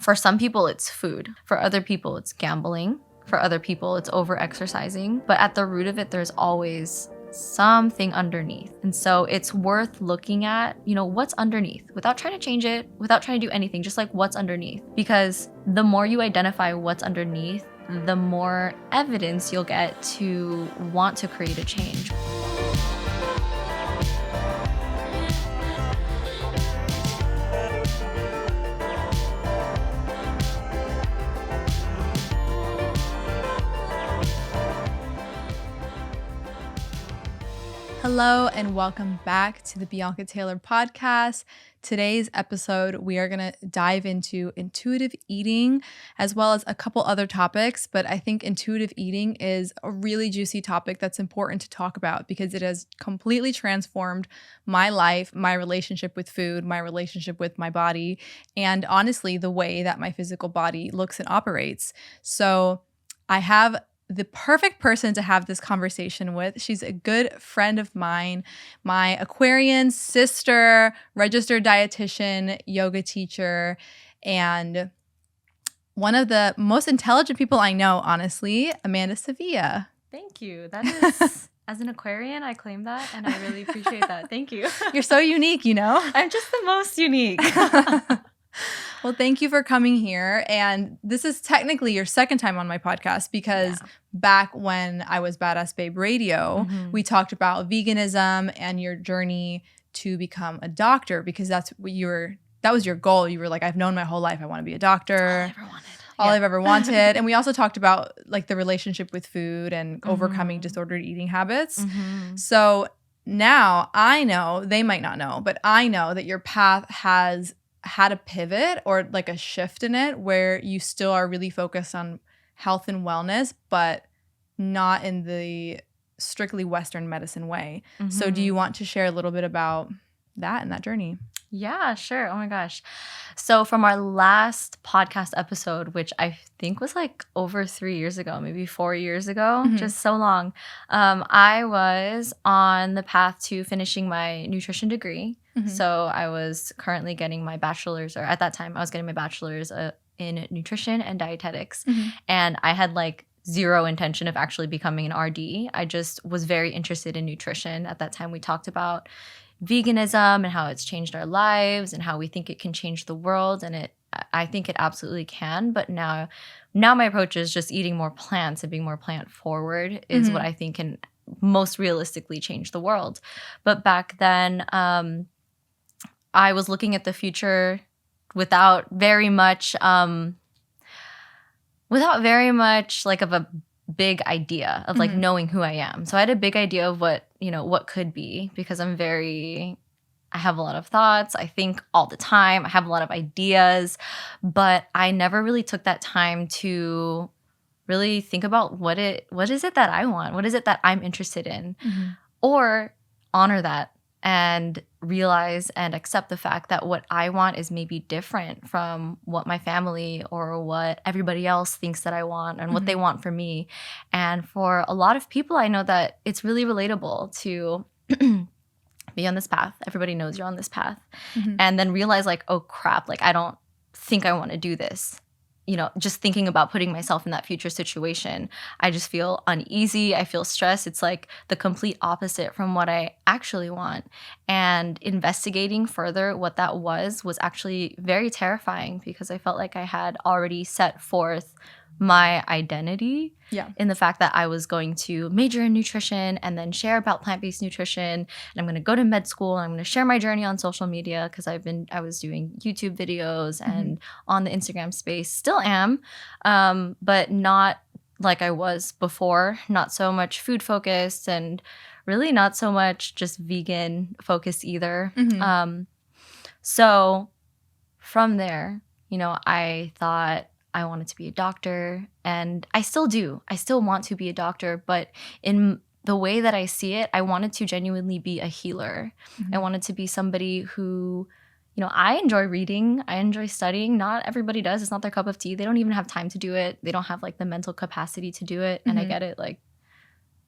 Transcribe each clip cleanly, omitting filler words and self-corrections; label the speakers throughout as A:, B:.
A: For some people, it's food. For other people, it's gambling. For other people, it's over-exercising. But at the root of it, there's always something underneath. And so it's worth looking at, what's underneath without trying to change it, without trying to do anything, just like what's underneath. Because the more you identify what's underneath, the more evidence you'll get to want to create a change.
B: Hello and welcome back to the Bianca Taylor podcast. Today's episode, we are going to dive into intuitive eating as well as a couple other topics, but I think intuitive eating is a really juicy topic that's important to talk about because it has completely transformed my life, my relationship with food, my relationship with my body, and honestly, the way that my physical body looks and operates. So I have the perfect person to have this conversation with. She's a good friend of mine, my Aquarian sister, registered dietitian, yoga teacher, and one of the most intelligent people I know, honestly, Amanda Sevilla.
A: Thank you. That is, as an Aquarian, I claim that, and I really appreciate that. Thank you.
B: You're so unique,
A: I'm just the most unique.
B: Well, thank you for coming here. And this is technically your second time on my podcast because back when I was Badass Babe Radio, we talked about veganism and your journey to become a doctor because that was your goal. You were like, I've known my whole life I want to be a doctor. All I've ever wanted. And we also talked about like the relationship with food and overcoming disordered eating habits. So now I know, they might not know, but I know that your path has had a pivot or like a shift in it where you still are really focused on health and wellness, but not in the strictly Western medicine way. So do you want to share a little bit about that and that journey?
A: Yeah, sure. Oh my gosh. So from our last podcast episode, which I think was like over 3 years ago, maybe 4 years ago, just so long, I was on the path to finishing my nutrition degree. So I was currently getting my bachelor's, or at that time I was getting my bachelor's in nutrition and dietetics. And I had like zero intention of actually becoming an RD. I just was very interested in nutrition. At that time we talked about veganism and how it's changed our lives and how we think it can change the world. And I think it absolutely can. But now my approach is just eating more plants and being more plant forward is what I think can most realistically change the world. But back then, I was looking at the future without very much like of a big idea of like knowing who I am. So I had a big idea of what could be because I have a lot of thoughts. I think all the time. I have a lot of ideas, but I never really took that time to really think about what is it that I want? What is it that I'm interested in? Or honor that and realize and accept the fact that what I want is maybe different from what my family or what everybody else thinks that I want and what they want for me. And for a lot of people, I know that it's really relatable to be on this path. Everybody knows you're on this path. And then realize like, oh crap, like I don't think I want to do this. Just thinking about putting myself in that future situation, I just feel uneasy. I feel stressed. It's like the complete opposite from what I actually want. And investigating further what that was actually very terrifying because I felt like I had already set forth my identity in the fact that I was going to major in nutrition and then share about plant-based nutrition. And I'm going to go to med school and I'm going to share my journey on social media because I was doing YouTube videos and on the Instagram space, still am, but not like I was before, not so much food focused and really not so much just vegan focused either. So from there, I thought, I wanted to be a doctor, and I still do. I still want to be a doctor, but in the way that I see it, I wanted to genuinely be a healer. I wanted to be somebody who, I enjoy reading. I enjoy studying. Not everybody does. It's not their cup of tea. They don't even have time to do it. They don't have like the mental capacity to do it. And I get it. Like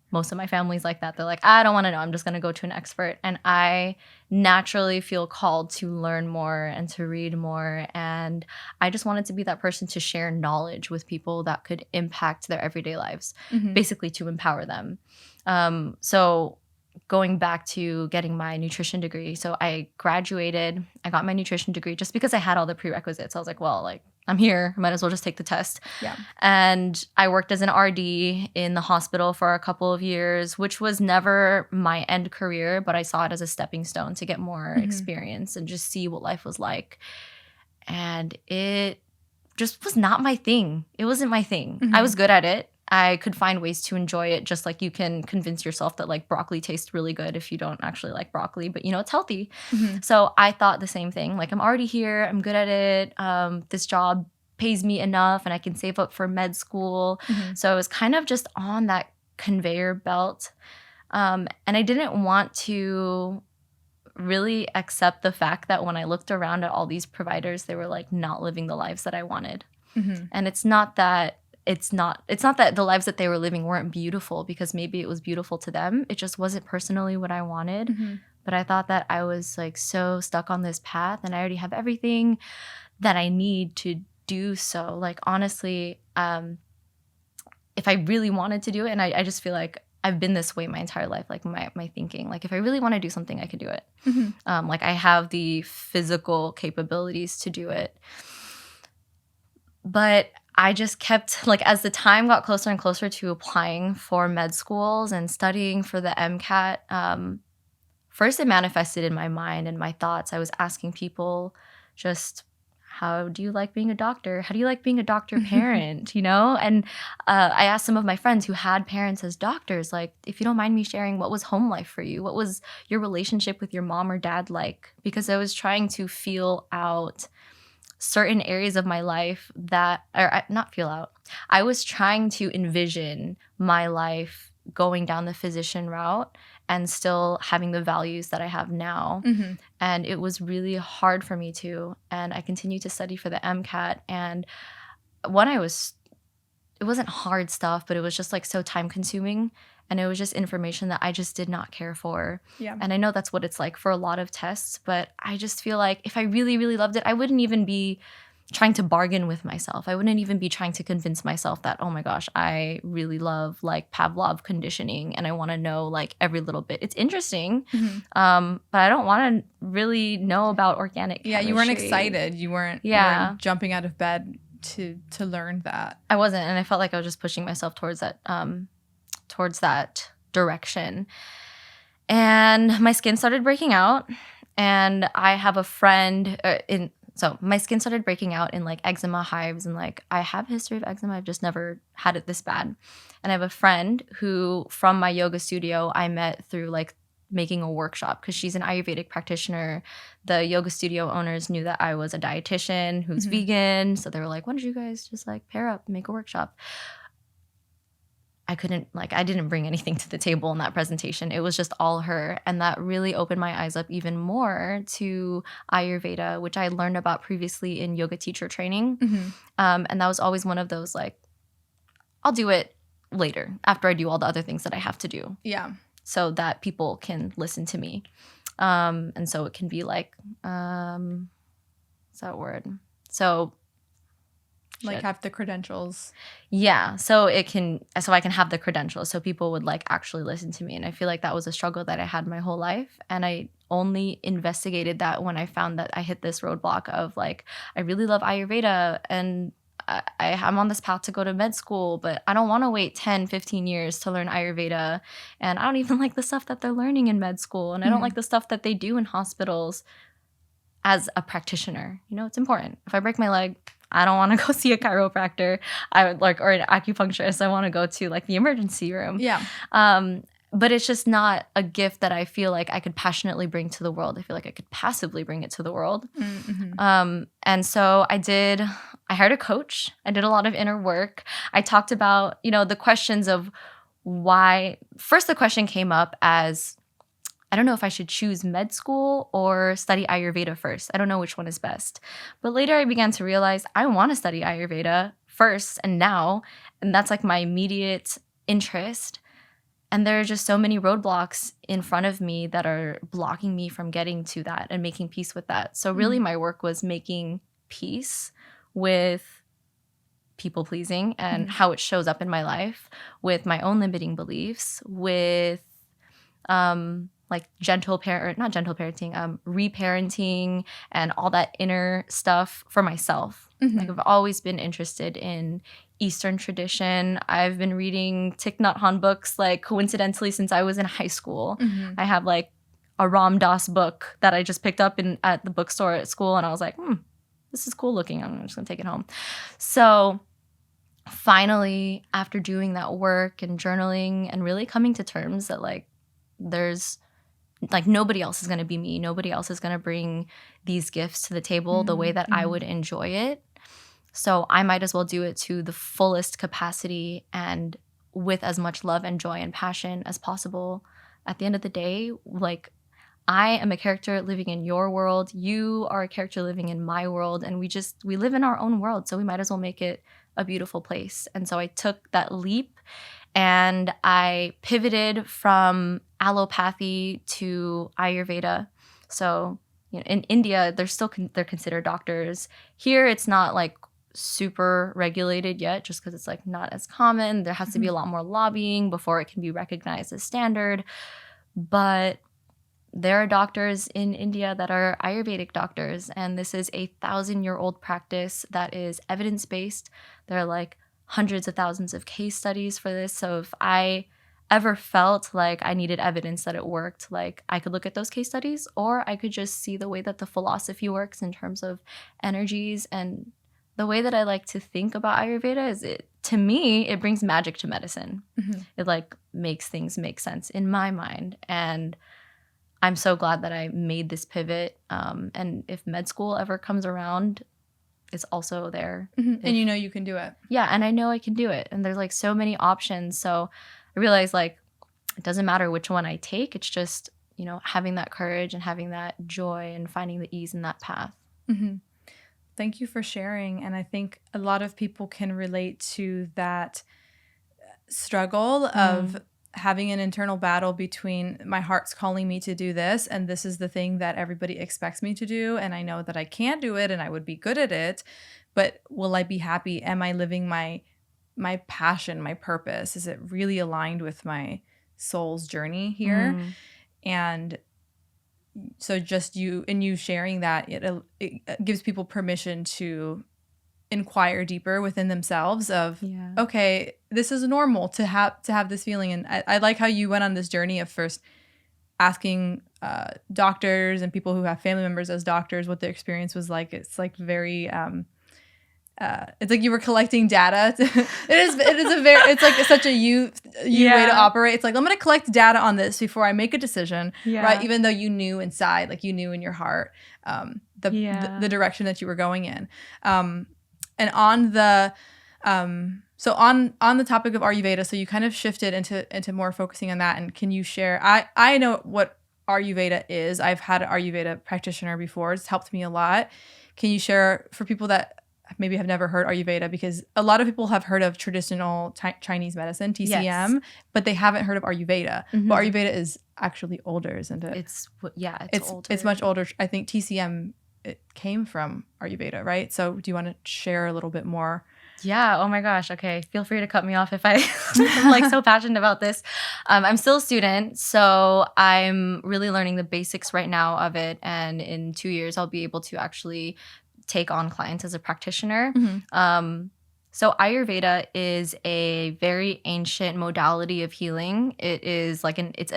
A: most of my family's like that. They're like, I don't want to know. I'm just going to go to an expert. And I naturally feel called to learn more and to read more. And I just wanted to be that person to share knowledge with people that could impact their everyday lives, basically to empower them. So going back to getting my nutrition degree. So I graduated, I got my nutrition degree just because I had all the prerequisites. I was like, well, like, I'm here, might as well just take the test.
B: Yeah.
A: And I worked as an RD in the hospital for a couple of years, which was never my end career, but I saw it as a stepping stone to get more experience and just see what life was like. And it just was not my thing. It wasn't my thing. I was good at it. I could find ways to enjoy it, just like you can convince yourself that like broccoli tastes really good if you don't actually like broccoli, but you know, it's healthy. So I thought the same thing. Like, I'm already here. I'm good at it. This job pays me enough and I can save up for med school. So I was kind of just on that conveyor belt. And I didn't want to really accept the fact that when I looked around at all these providers, they were like not living the lives that I wanted. And it's not that the lives that they were living weren't beautiful, because maybe it was beautiful to them. It just wasn't personally what I wanted. But I thought that I was like so stuck on this path and I already have everything that I need to do so. Like, honestly, if I really wanted to do it, and I just feel like I've been this way my entire life, like my thinking, like if I really want to do something, I could do it. Like, I have the physical capabilities to do it. But I just kept, like, as the time got closer and closer to applying for med schools and studying for the MCAT, first it manifested in my mind and my thoughts. I was asking people just, how do you like being a doctor? How do you like being a doctor parent, you know? And I asked some of my friends who had parents as doctors, like, if you don't mind me sharing, what was home life for you? What was your relationship with your mom or dad like? Because I was trying to feel out certain areas of my life I was trying to envision my life going down the physician route and still having the values that I have now. And it was really hard for me to. And I continued to study for the MCAT. And it wasn't hard stuff, but it was just like so time consuming. And it was just information that I just did not care for. And I know that's what it's like for a lot of tests, but I just feel like if I really, really loved it, I wouldn't even be trying to bargain with myself. I wouldn't even be trying to convince myself that, oh my gosh, I really love like Pavlov conditioning and I want to know like every little bit. It's interesting, but I don't want to really know about organic chemistry.
B: You weren't excited. You weren't jumping out of bed to learn that.
A: I wasn't, and I felt like I was just pushing myself towards that direction. And my skin started breaking out, and I have a friend so my skin started breaking out in like eczema hives, and like I have a history of eczema. I've just never had it this bad. And I have a friend who from my yoga studio I met through like making a workshop, because she's an Ayurvedic practitioner. The yoga studio owners knew that I was a dietitian who's vegan. So they were like, why don't you guys just like pair up and make a workshop? I didn't bring anything to the table in that presentation. It was just all her. And that really opened my eyes up even more to Ayurveda, which I learned about previously in yoga teacher training. And that was always one of those like, I'll do it later after I do all the other things that I have to do. So that people can listen to me. And so it can be like, what's that word? So
B: like have the credentials.
A: Yeah. So I can have the credentials so people would like actually listen to me. And I feel like that was a struggle that I had my whole life. And I only investigated that when I found that I hit this roadblock of like, I really love Ayurveda and I'm on this path to go to med school, but I don't want to wait 10, 15 years to learn Ayurveda. And I don't even like the stuff that they're learning in med school. And I don't like the stuff that they do in hospitals as a practitioner. You know, it's important. If I break my leg, I don't want to go see a chiropractor. Or an acupuncturist. I want to go to like the emergency room. But it's just not a gift that I feel like I could passionately bring to the world. I feel like I could passively bring it to the world. And so I hired a coach. I did a lot of inner work. I talked about, the questions of why. First, the question came up as, I don't know if I should choose med school or study Ayurveda first. I don't know which one is best. But later I began to realize I want to study Ayurveda first and now. And that's like my immediate interest. And there are just so many roadblocks in front of me that are blocking me from getting to that and making peace with that. So really my work was making peace with people pleasing and how it shows up in my life, with my own limiting beliefs, with like reparenting and all that inner stuff for myself. Like I've always been interested in Eastern tradition. I've been reading Thich Nhat Hanh books like coincidentally since I was in high school. I have like a Ram Dass book that I just picked up at the bookstore at school, and I was like, this is cool looking. I'm just gonna take it home. So finally, after doing that work and journaling and really coming to terms that like there's like nobody else is going to be me. Nobody else is going to bring these gifts to the table the way that I would enjoy it. So I might as well do it to the fullest capacity and with as much love and joy and passion as possible. At the end of the day, like I am a character living in your world. You are a character living in my world. And we live in our own world. So we might as well make it a beautiful place. And so I took that leap and I pivoted from allopathy to Ayurveda. So, you know, in India, they're considered doctors. Here, it's not like super regulated yet, just because it's like not as common. There has to be a lot more lobbying before it can be recognized as standard. But there are doctors in India that are Ayurvedic doctors, and this is a 1,000-year-old practice that is evidence-based. There are like hundreds of thousands of case studies for this. So if I ever felt like I needed evidence that it worked, like I could look at those case studies, or I could just see the way that the philosophy works in terms of energies. And the way that I like to think about Ayurveda is to me, it brings magic to medicine. It like makes things make sense in my mind. And I'm so glad that I made this pivot. And if med school ever comes around, it's also there.
B: And you know you can do it.
A: Yeah, and I know I can do it. And there's like so many options. So I realized like it doesn't matter which one I take. It's just, you know, having that courage and having that joy and finding the ease in that path.
B: Thank you for sharing. And I think a lot of people can relate to that struggle of having an internal battle between my heart's calling me to do this, and this is the thing that everybody expects me to do, and I know that I can't do it and I would be good at it, but will I be happy? Am I living my passion, my purpose? Is it really aligned with my soul's journey here? And so just you sharing that, it gives people permission to inquire deeper within themselves of, okay, this is normal to have this feeling. And I like how you went on this journey of first asking doctors and people who have family members as doctors what their experience was like. It's like very it's like you were collecting data. It's like such a you way to operate. It's like, I'm going to collect data on this before I make a decision, right? Even though you knew inside, like you knew in your heart the direction that you were going in. And on the so on the topic of Ayurveda, so you kind of shifted into more focusing on that. And can you share? I know what Ayurveda is. I've had an Ayurveda practitioner before. It's helped me a lot. Can you share for people that maybe have never heard Ayurveda? Because a lot of people have heard of traditional Chinese medicine, TCM, but they haven't heard of Ayurveda. But Ayurveda is actually older, isn't it?
A: It's older.
B: It's much older. I think TCM, it came from Ayurveda, right? So do you want to share a little bit more?
A: Yeah. Oh my gosh. Okay. Feel free to cut me off if I'm like so passionate about this. I'm still a student, so I'm really learning the basics right now of it. And in 2 years, I'll be able to actually take on clients as a practitioner. So Ayurveda is a very ancient modality of healing. It is like it's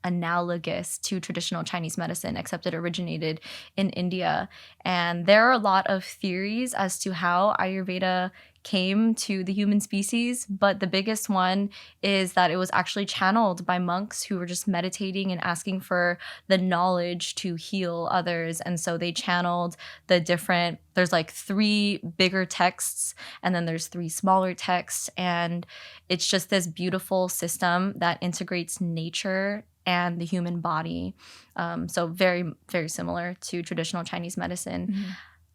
A: analogous to traditional Chinese medicine, except it originated in India. And there are a lot of theories as to how Ayurveda came to the human species, but the biggest one is that it was actually channeled by monks who were just meditating and asking for the knowledge to heal others. And so they channeled there's like 3 bigger texts and then there's 3 smaller texts, and it's just this beautiful system that integrates nature and the human body. So very, very similar to traditional Chinese medicine.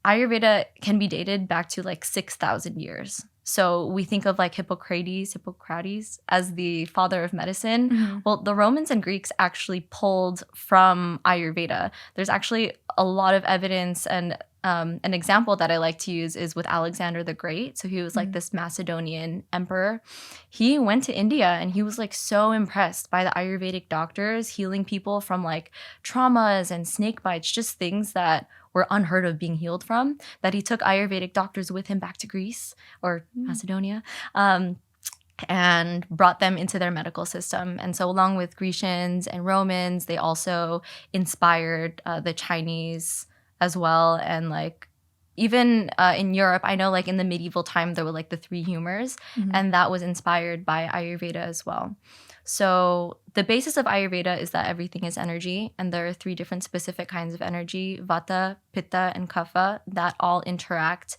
A: Ayurveda can be dated back to like 6,000 years. So we think of like Hippocrates as the father of medicine.
B: Mm-hmm.
A: Well, the Romans and Greeks actually pulled from Ayurveda. There's actually a lot of evidence, and an example that I like to use is with Alexander the Great. So he was like this Macedonian emperor. He went to India and he was like so impressed by the Ayurvedic doctors healing people from like traumas and snake bites, just things that were unheard of being healed from, that he took Ayurvedic doctors with him back to Greece or Macedonia. And brought them into their medical system. And so along with Grecians and Romans, they also inspired the Chinese as well. And like even in Europe, I know like in the medieval time, there were like the three humors, and that was inspired by Ayurveda as well. So the basis of Ayurveda is that everything is energy, and there are three different specific kinds of energy, Vata, Pitta, and Kapha, that all interact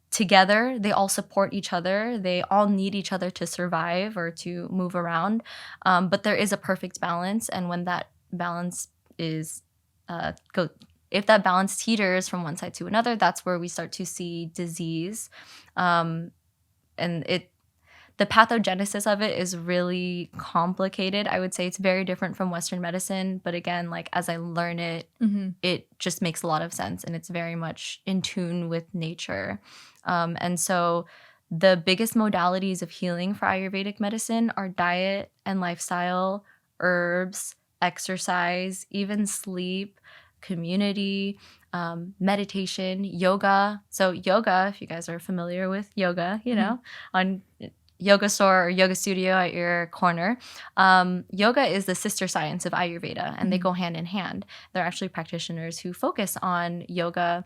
A: together. They all support each other. They all need each other to survive or to move around. But there is a perfect balance. And when that balance is, if that balance teeters from one side to another, that's where we start to see disease. And the pathogenesis of it is really complicated. I would say it's very different from Western medicine. But again, like as I learn it, it just makes a lot of sense. And it's very much in tune with nature. And so the biggest modalities of healing for Ayurvedic medicine are diet and lifestyle, herbs, exercise, even sleep, community, meditation, yoga. So yoga, if you guys are familiar with yoga, you know, on yoga store or yoga studio at your corner. Yoga is the sister science of Ayurveda, and they go hand in hand. They're actually practitioners who focus on yoga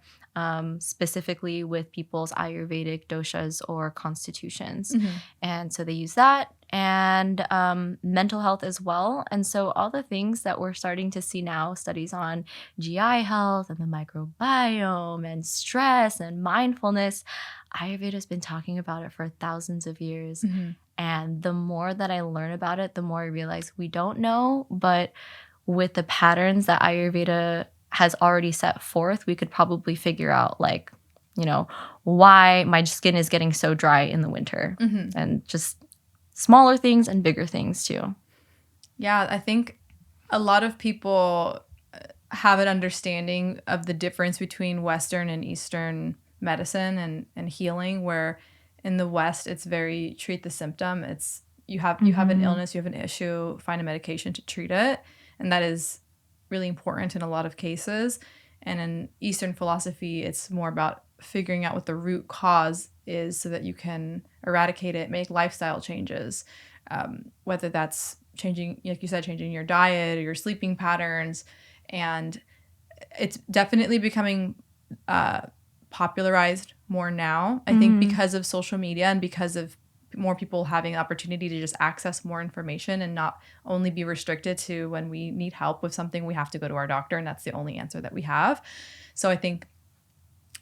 A: specifically with people's Ayurvedic doshas or constitutions. And so they use that, and mental health as well. And so all the things that we're starting to see now, studies on GI health and the microbiome and stress and mindfulness, Ayurveda has been talking about it for thousands of years. And the more that I learn about it, the more I realize we don't know. But with the patterns that Ayurveda has already set forth, we could probably figure out, like, you know, why my skin is getting so dry in the winter. And just smaller things and bigger things too.
B: Yeah, I think a lot of people have an understanding of the difference between Western and Eastern medicine and healing, where in the West it's very treat the symptom. It's you have an illness, you have an issue, find a medication to treat it, and that is really important in a lot of cases. And in Eastern philosophy, it's more about figuring out what the root cause is so that you can eradicate it, make lifestyle changes, whether that's changing, like you said, changing your diet or your sleeping patterns. And it's definitely becoming popularized more now, I think, because of social media and because of more people having the opportunity to just access more information and not only be restricted to when we need help with something, we have to go to our doctor and that's the only answer that we have. So I think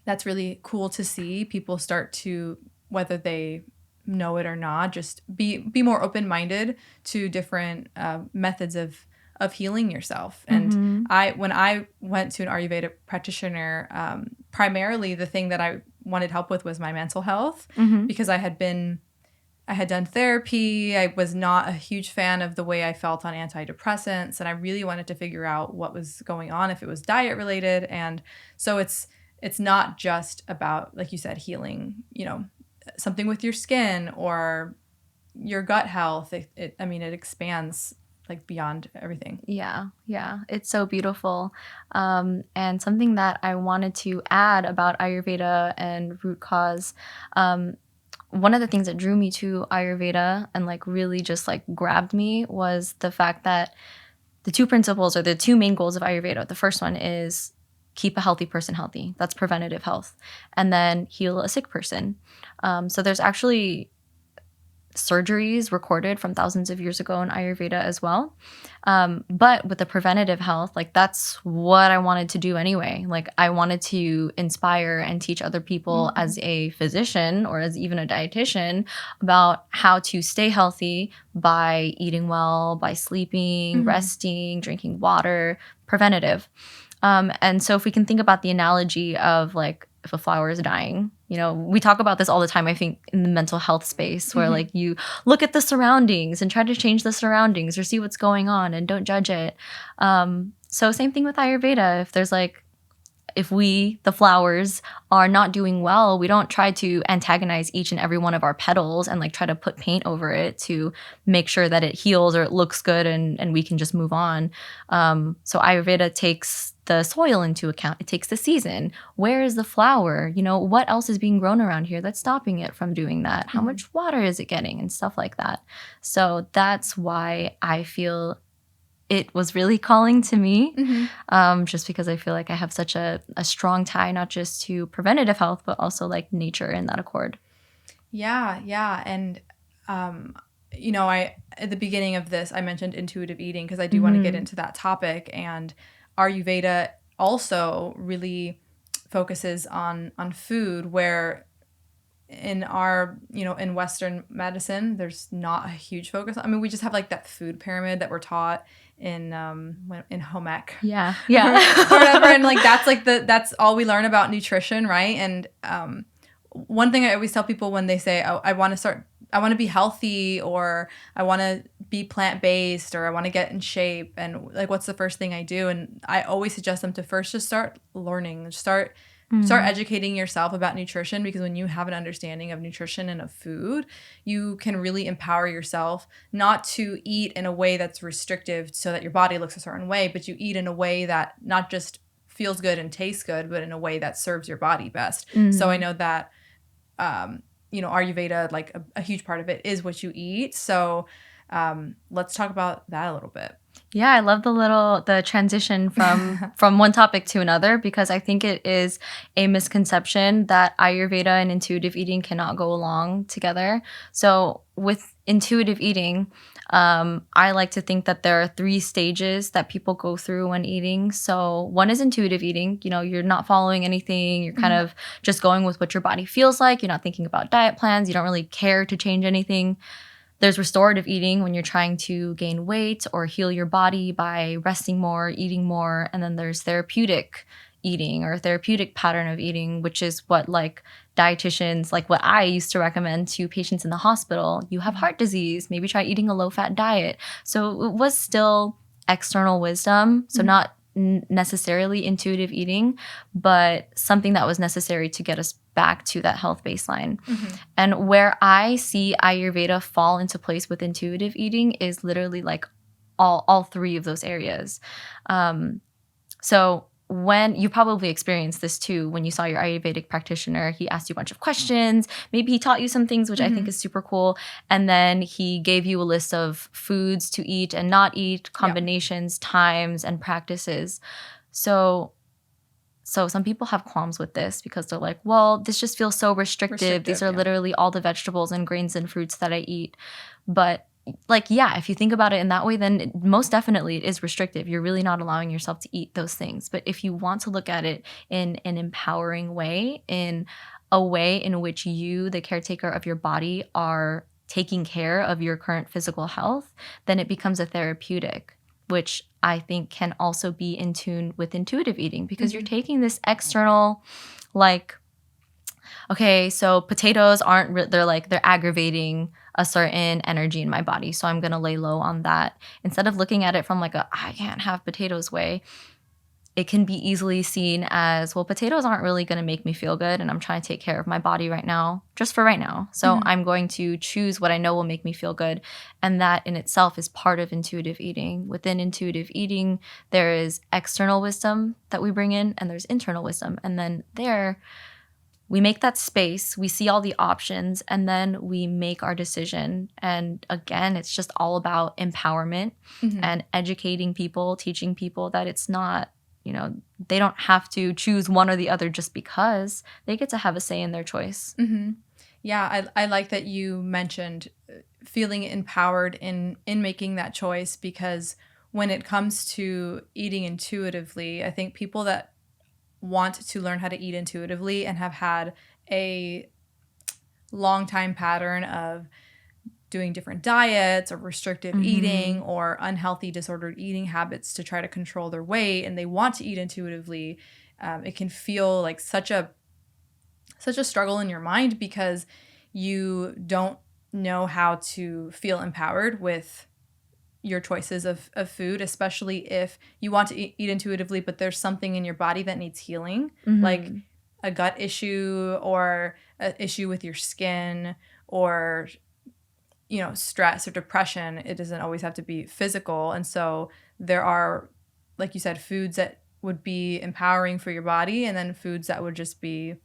B: that's really cool to see people start to, whether they know it or not, just be more open-minded to different methods of healing yourself. And when I went to an Ayurveda practitioner, primarily the thing that I wanted help with was my mental health, because I had done therapy. I was not a huge fan of the way I felt on antidepressants, and I really wanted to figure out what was going on, if it was diet related. And so it's not just about, like you said, healing, you know, something with your skin or your gut health. It expands like beyond everything.
A: Yeah. It's so beautiful. And something that I wanted to add about Ayurveda and root cause, one of the things that drew me to Ayurveda and like really just like grabbed me was the fact that the two principles or the two main goals of Ayurveda. The first one is keep a healthy person healthy. That's preventative health. And then heal a sick person. So there's actually surgeries recorded from thousands of years ago in Ayurveda as well. But with the preventative health, like that's what I wanted to do anyway. Like I wanted to inspire and teach other people as a physician or as even a dietitian about how to stay healthy by eating well, by sleeping, resting, drinking water, preventative. And so if we can think about the analogy of like if a flower is dying. You know, we talk about this all the time, I think, in the mental health space, where like you look at the surroundings and try to change the surroundings or see what's going on and don't judge it. So same thing with Ayurveda. If there's like, if we, the flowers, are not doing well, we don't try to antagonize each and every one of our petals and like try to put paint over it to make sure that it heals or it looks good and we can just move on. So Ayurveda takes the soil into account. It takes the season. Where is the flower? You know, what else is being grown around here that's stopping it from doing that? How much water is it getting and stuff like that? So that's why I feel it was really calling to me, just because I feel like I have such a strong tie, not just to preventative health, but also like nature in that accord.
B: Yeah. And, you know, at the beginning of this, I mentioned intuitive eating because I do want to get into that topic. And Ayurveda also really focuses on food, where in our, you know, in Western medicine, there's not a huge focus. I mean, we just have like that food pyramid that we're taught in home ec.
A: Yeah.
B: or whatever. And like, that's all we learn about nutrition. Right. And, one thing I always tell people when they say, oh, I want to be healthy, or I want to be plant-based, or I want to get in shape, and like, what's the first thing I do? And I always suggest them to first just start learning, start educating yourself about nutrition, because when you have an understanding of nutrition and of food, you can really empower yourself not to eat in a way that's restrictive so that your body looks a certain way, but you eat in a way that not just feels good and tastes good, but in a way that serves your body best. So I know that you know, Ayurveda, like a huge part of it is what you eat. So let's talk about that a little bit.
A: Yeah, I love the transition from one topic to another, because I think it is a misconception that Ayurveda and intuitive eating cannot go along together. So with intuitive eating, I like to think that there are 3 stages that people go through when eating. So one is intuitive eating. You know, you're not following anything. You're kind of just going with what your body feels like. You're not thinking about diet plans. You don't really care to change anything. There's restorative eating, when you're trying to gain weight or heal your body by resting more, eating more. And then there's therapeutic eating, or therapeutic pattern of eating, which is what like dietitians, like what I used to recommend to patients in the hospital. You have heart disease, maybe try eating a low-fat diet. So it was still external wisdom. So not necessarily intuitive eating, but something that was necessary to get us back to that health baseline. And where I see Ayurveda fall into place with intuitive eating is literally like all 3 of those areas. So when you probably experienced this too, when you saw your Ayurvedic practitioner, he asked you a bunch of questions. Maybe he taught you some things, which I think is super cool. And then he gave you a list of foods to eat and not eat, combinations, times, and practices. So some people have qualms with this because they're like, well, this just feels so restrictive. These are literally all the vegetables and grains and fruits that I eat. But like, yeah, if you think about it in that way, then most definitely it is restrictive. You're really not allowing yourself to eat those things. But if you want to look at it in an empowering way, in a way in which you, the caretaker of your body, are taking care of your current physical health, then it becomes a therapeutic, which I think can also be in tune with intuitive eating, because you're taking this external, like, okay, so potatoes they're aggravating a certain energy in my body, so I'm going to lay low on that. Instead of looking at it from like I can't have potatoes way, it can be easily seen as, well, potatoes aren't really going to make me feel good, and I'm trying to take care of my body right now, just for right now. So I'm going to choose what I know will make me feel good. And that in itself is part of intuitive eating. Within intuitive eating, there is external wisdom that we bring in, and there's internal wisdom. And then we make that space, we see all the options, and then we make our decision. And again, it's just all about empowerment and educating people, teaching people that it's not, you know, they don't have to choose one or the other just because. They get to have a say in their choice.
B: Yeah, I like that you mentioned feeling empowered in making that choice, because when it comes to eating intuitively, I think people that want to learn how to eat intuitively and have had a long time pattern of doing different diets or restrictive eating or unhealthy disordered eating habits to try to control their weight, and they want to eat intuitively, it can feel like such a such a struggle in your mind because you don't know how to feel empowered with your choices of food, especially if you want to eat intuitively, but there's something in your body that needs healing, like a gut issue or an issue with your skin or, you know, stress or depression. It doesn't always have to be physical. And so there are, like you said, foods that would be empowering for your body, and then foods that would just be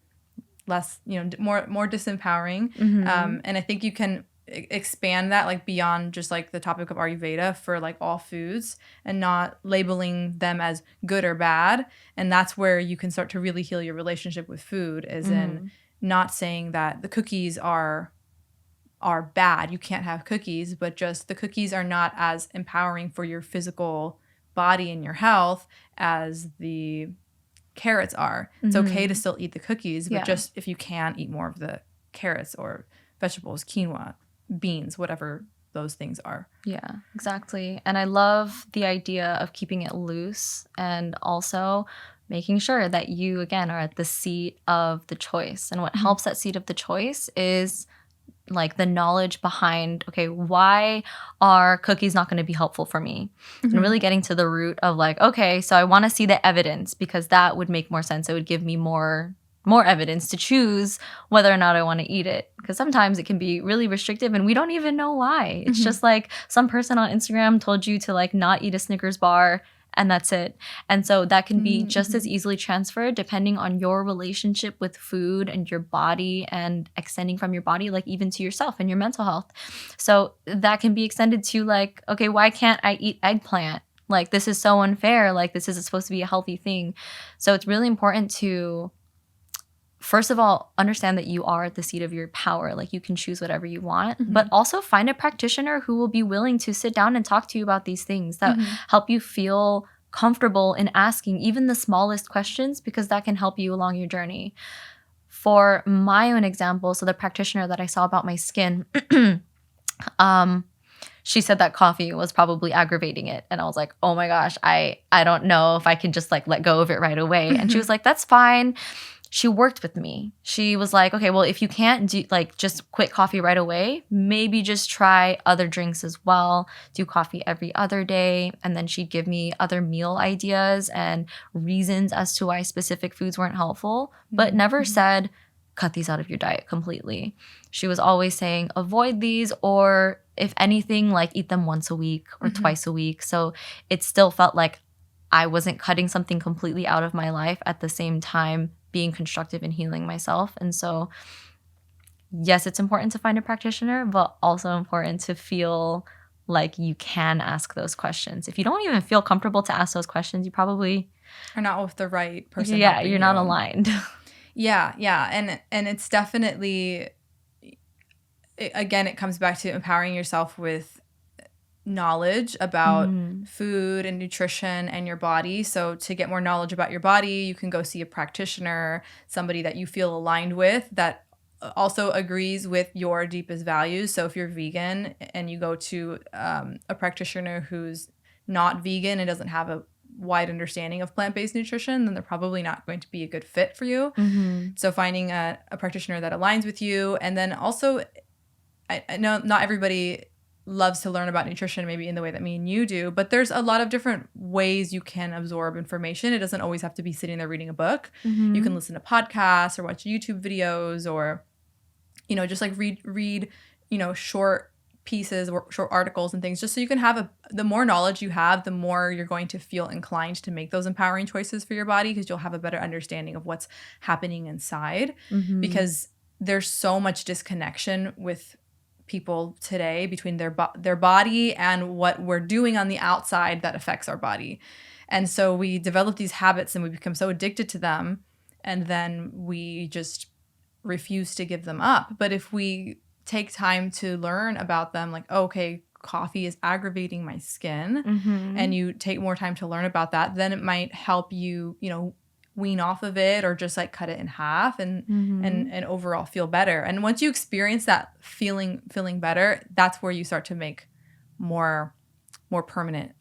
B: less, you know, more disempowering. And I think you can expand that like beyond just like the topic of Ayurveda for like all foods and not labeling them as good or bad. And that's where you can start to really heal your relationship with food, as in not saying that the cookies are bad, you can't have cookies, but just the cookies are not as empowering for your physical body and your health as the carrots are. It's okay to still eat the cookies, but just if you can, eat more of the carrots or vegetables, quinoa, beans, whatever those things are.
A: Yeah, exactly. And I love the idea of keeping it loose and also making sure that you, again, are at the seat of the choice. And what helps that seat of the choice is like the knowledge behind, okay, why are cookies not going to be helpful for me? And really getting to the root of like, okay, so I want to see the evidence, because that would make more sense. It would give me more evidence to choose whether or not I want to eat it. Because sometimes it can be really restrictive and we don't even know why. It's just like some person on Instagram told you to like not eat a Snickers bar and that's it. And so that can be just as easily transferred depending on your relationship with food and your body, and extending from your body, like even to yourself and your mental health. So that can be extended to like, okay, why can't I eat eggplant? Like, this is so unfair. Like, this isn't supposed to be a healthy thing. So it's really important to, first of all, understand that you are at the seat of your power. Like, you can choose whatever you want, but also find a practitioner who will be willing to sit down and talk to you about these things that help you feel comfortable in asking even the smallest questions, because that can help you along your journey. For my own example, so the practitioner that I saw about my skin, she said that coffee was probably aggravating it. And I was like, oh my gosh, I don't know if I can just like let go of it right away. And she was like, that's fine. She worked with me. She was like, okay, well, if you can't do like just quit coffee right away, maybe just try other drinks as well. Do coffee every other day. And then she'd give me other meal ideas and reasons as to why specific foods weren't helpful, but never said, cut these out of your diet completely. She was always saying, avoid these, or if anything, like eat them once a week or twice a week. So it still felt like I wasn't cutting something completely out of my life, at the same time being constructive and healing myself. And so, yes, it's important to find a practitioner, but also important to feel like you can ask those questions. If you don't even feel comfortable to ask those questions, you probably
B: are not with the right person.
A: Yeah, you're not aligned.
B: Yeah. And it's definitely, again, it comes back to empowering yourself with knowledge about food and nutrition and your body. So to get more knowledge about your body, you can go see a practitioner, somebody that you feel aligned with, that also agrees with your deepest values. So if you're vegan and you go to a practitioner who's not vegan and doesn't have a wide understanding of plant-based nutrition, then they're probably not going to be a good fit for you. So finding a practitioner that aligns with you. And then also, I know not everybody loves to learn about nutrition maybe in the way that me and you do, but there's a lot of different ways you can absorb information. It doesn't always have to be sitting there reading a book. You can listen to podcasts or watch YouTube videos, or, you know, just like read, you know, short pieces or short articles and things, just so you can have the more knowledge you have, the more you're going to feel inclined to make those empowering choices for your body, because you'll have a better understanding of what's happening inside. Because there's so much disconnection with people today between their body and what we're doing on the outside that affects our body. And so we develop these habits and we become so addicted to them, and then we just refuse to give them up. But if we take time to learn about them, like, okay, coffee is aggravating my skin, and you take more time to learn about that, then it might help you, you know, wean off of it, or just like cut it in half and overall feel better. And once you experience that feeling better, that's where you start to make more permanent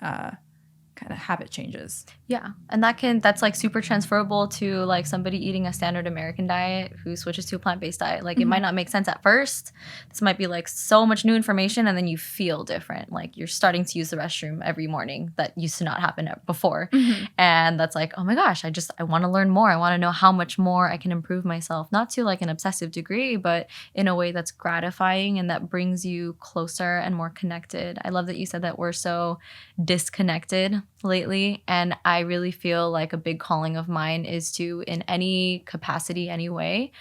B: kind of habit changes.
A: Yeah. And that's like super transferable to like somebody eating a standard American diet who switches to a plant-based diet. Like it might not make sense at first. This might be like so much new information and then you feel different. Like you're starting to use the restroom every morning that used to not happen before. And that's like, oh my gosh, I want to learn more. I want to know how much more I can improve myself, not to like an obsessive degree, but in a way that's gratifying and that brings you closer and more connected. I love that you said that we're so disconnected lately, and I really feel like a big calling of mine is to, in any capacity, any way,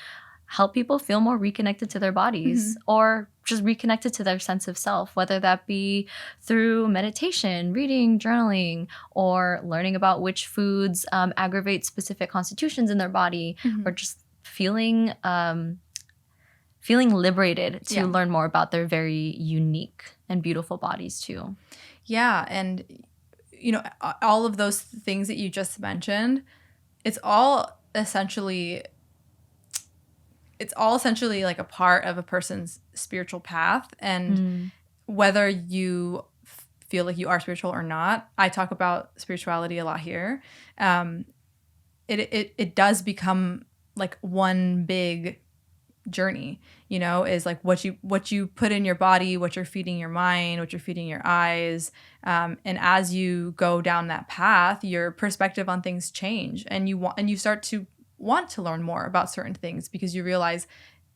A: help people feel more reconnected to their bodies or just reconnected to their sense of self, whether that be through meditation, reading, journaling, or learning about which foods aggravate specific constitutions in their body, or just feeling liberated to learn more about their very unique and beautiful bodies too.
B: Yeah, and you know, all of those things that you just mentioned, it's all essentially like a part of a person's spiritual path. And whether you feel like you are spiritual or not, I talk about spirituality a lot here. It does become like one big journey, you know, is like what you put in your body, what you're feeding your mind, what you're feeding your eyes, and as you go down that path, your perspective on things change, and you start to want to learn more about certain things because you realize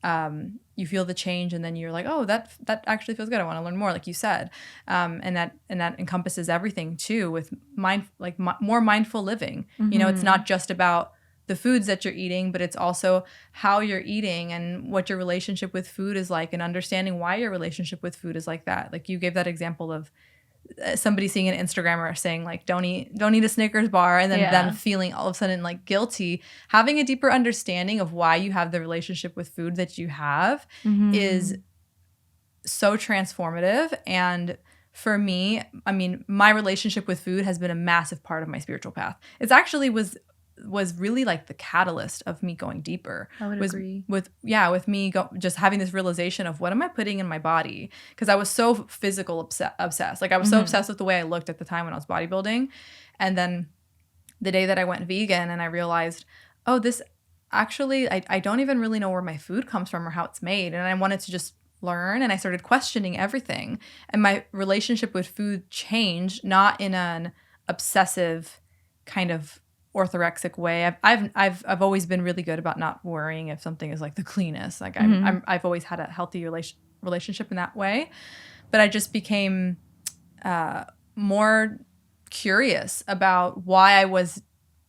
B: you feel the change, and then you're like, oh, that actually feels good, I want to learn more, like you said, and that encompasses everything too, with more mindful living. You know, it's not just about the foods that you're eating, but it's also how you're eating and what your relationship with food is like, and understanding why your relationship with food is like that. Like you gave that example of somebody seeing an Instagrammer saying like, don't eat a Snickers bar, and then feeling all of a sudden like guilty. Having a deeper understanding of why you have the relationship with food that you have is so transformative. And for me, I mean, my relationship with food has been a massive part of my spiritual path. It's actually was really like the catalyst of me going deeper.
A: I would agree.
B: With me just having this realization of what am I putting in my body? Because I was so physical obsessed. Like I was so obsessed with the way I looked at the time when I was bodybuilding. And then the day that I went vegan and I realized, oh, this actually, I don't even really know where my food comes from or how it's made. And I wanted to just learn, and I started questioning everything. And my relationship with food changed, not in an obsessive kind of orthorexic way. I've always been really good about not worrying if something is like the cleanest. Like I've always had a healthy relationship in that way, but I just became more curious about why I was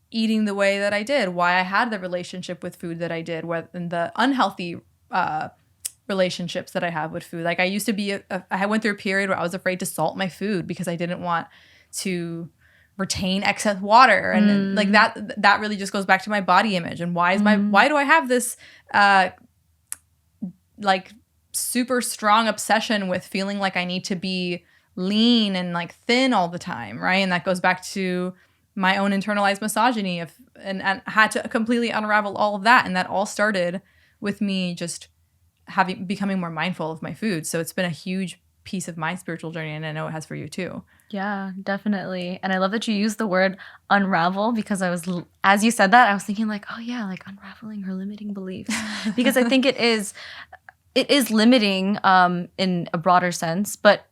B: eating the way that I did, why I had the relationship with food that I did, and the unhealthy relationships that I have with food. Like I used to be, I went through a period where I was afraid to salt my food because I didn't want to retain excess water, and like that really just goes back to my body image, and why do I have this like super strong obsession with feeling like I need to be lean and like thin all the time, right? And that goes back to my own internalized misogyny and had to completely unravel all of that, and that all started with me just becoming more mindful of my food. So it's been a huge piece of my spiritual journey, and I know it has for you too.
A: Yeah, definitely. And I love that you used the word unravel, because as you said that, I was thinking like, oh yeah, like unraveling her limiting beliefs. Because I think it is limiting in a broader sense, but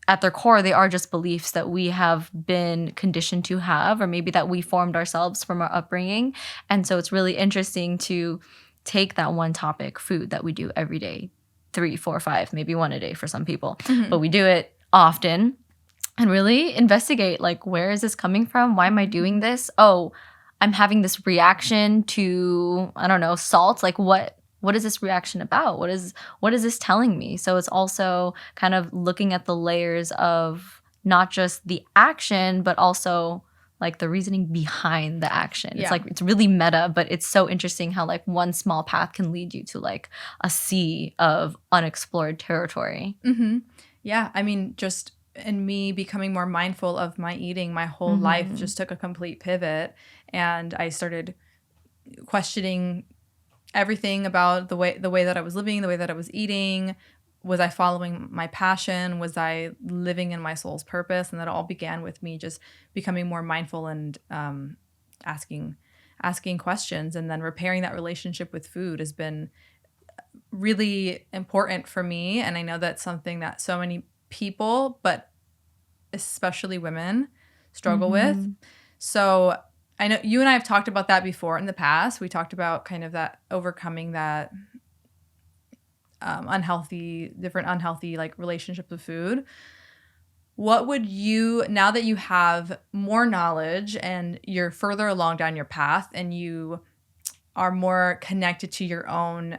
A: at their core, they are just beliefs that we have been conditioned to have, or maybe that we formed ourselves from our upbringing. And so it's really interesting to take that one topic, food, that we do every day, 3, 4, 5, maybe one a day for some people, but we do it often, and really investigate, like, where is this coming from? Why am I doing this? Oh, I'm having this reaction to, I don't know, salt. Like, what is this reaction about? What is this telling me? So it's also kind of looking at the layers of not just the action, but also like the reasoning behind the action. Yeah. It's like, it's really meta, but it's so interesting how like one small path can lead you to like a sea of unexplored territory.
B: Yeah, I mean, just in me becoming more mindful of my eating, my whole life just took a complete pivot, and I started questioning everything about the way that I was living, the way that I was eating, was I following my passion? Was I living in my soul's purpose? And that all began with me just becoming more mindful and asking questions, and then repairing that relationship with food has been really important for me. And I know that's something that so many people, but especially women, struggle with. So I know you and I have talked about that before in the past. We talked about kind of that overcoming that different unhealthy like relationships with food. What would you, now that you have more knowledge and you're further along down your path and you are more connected to your own,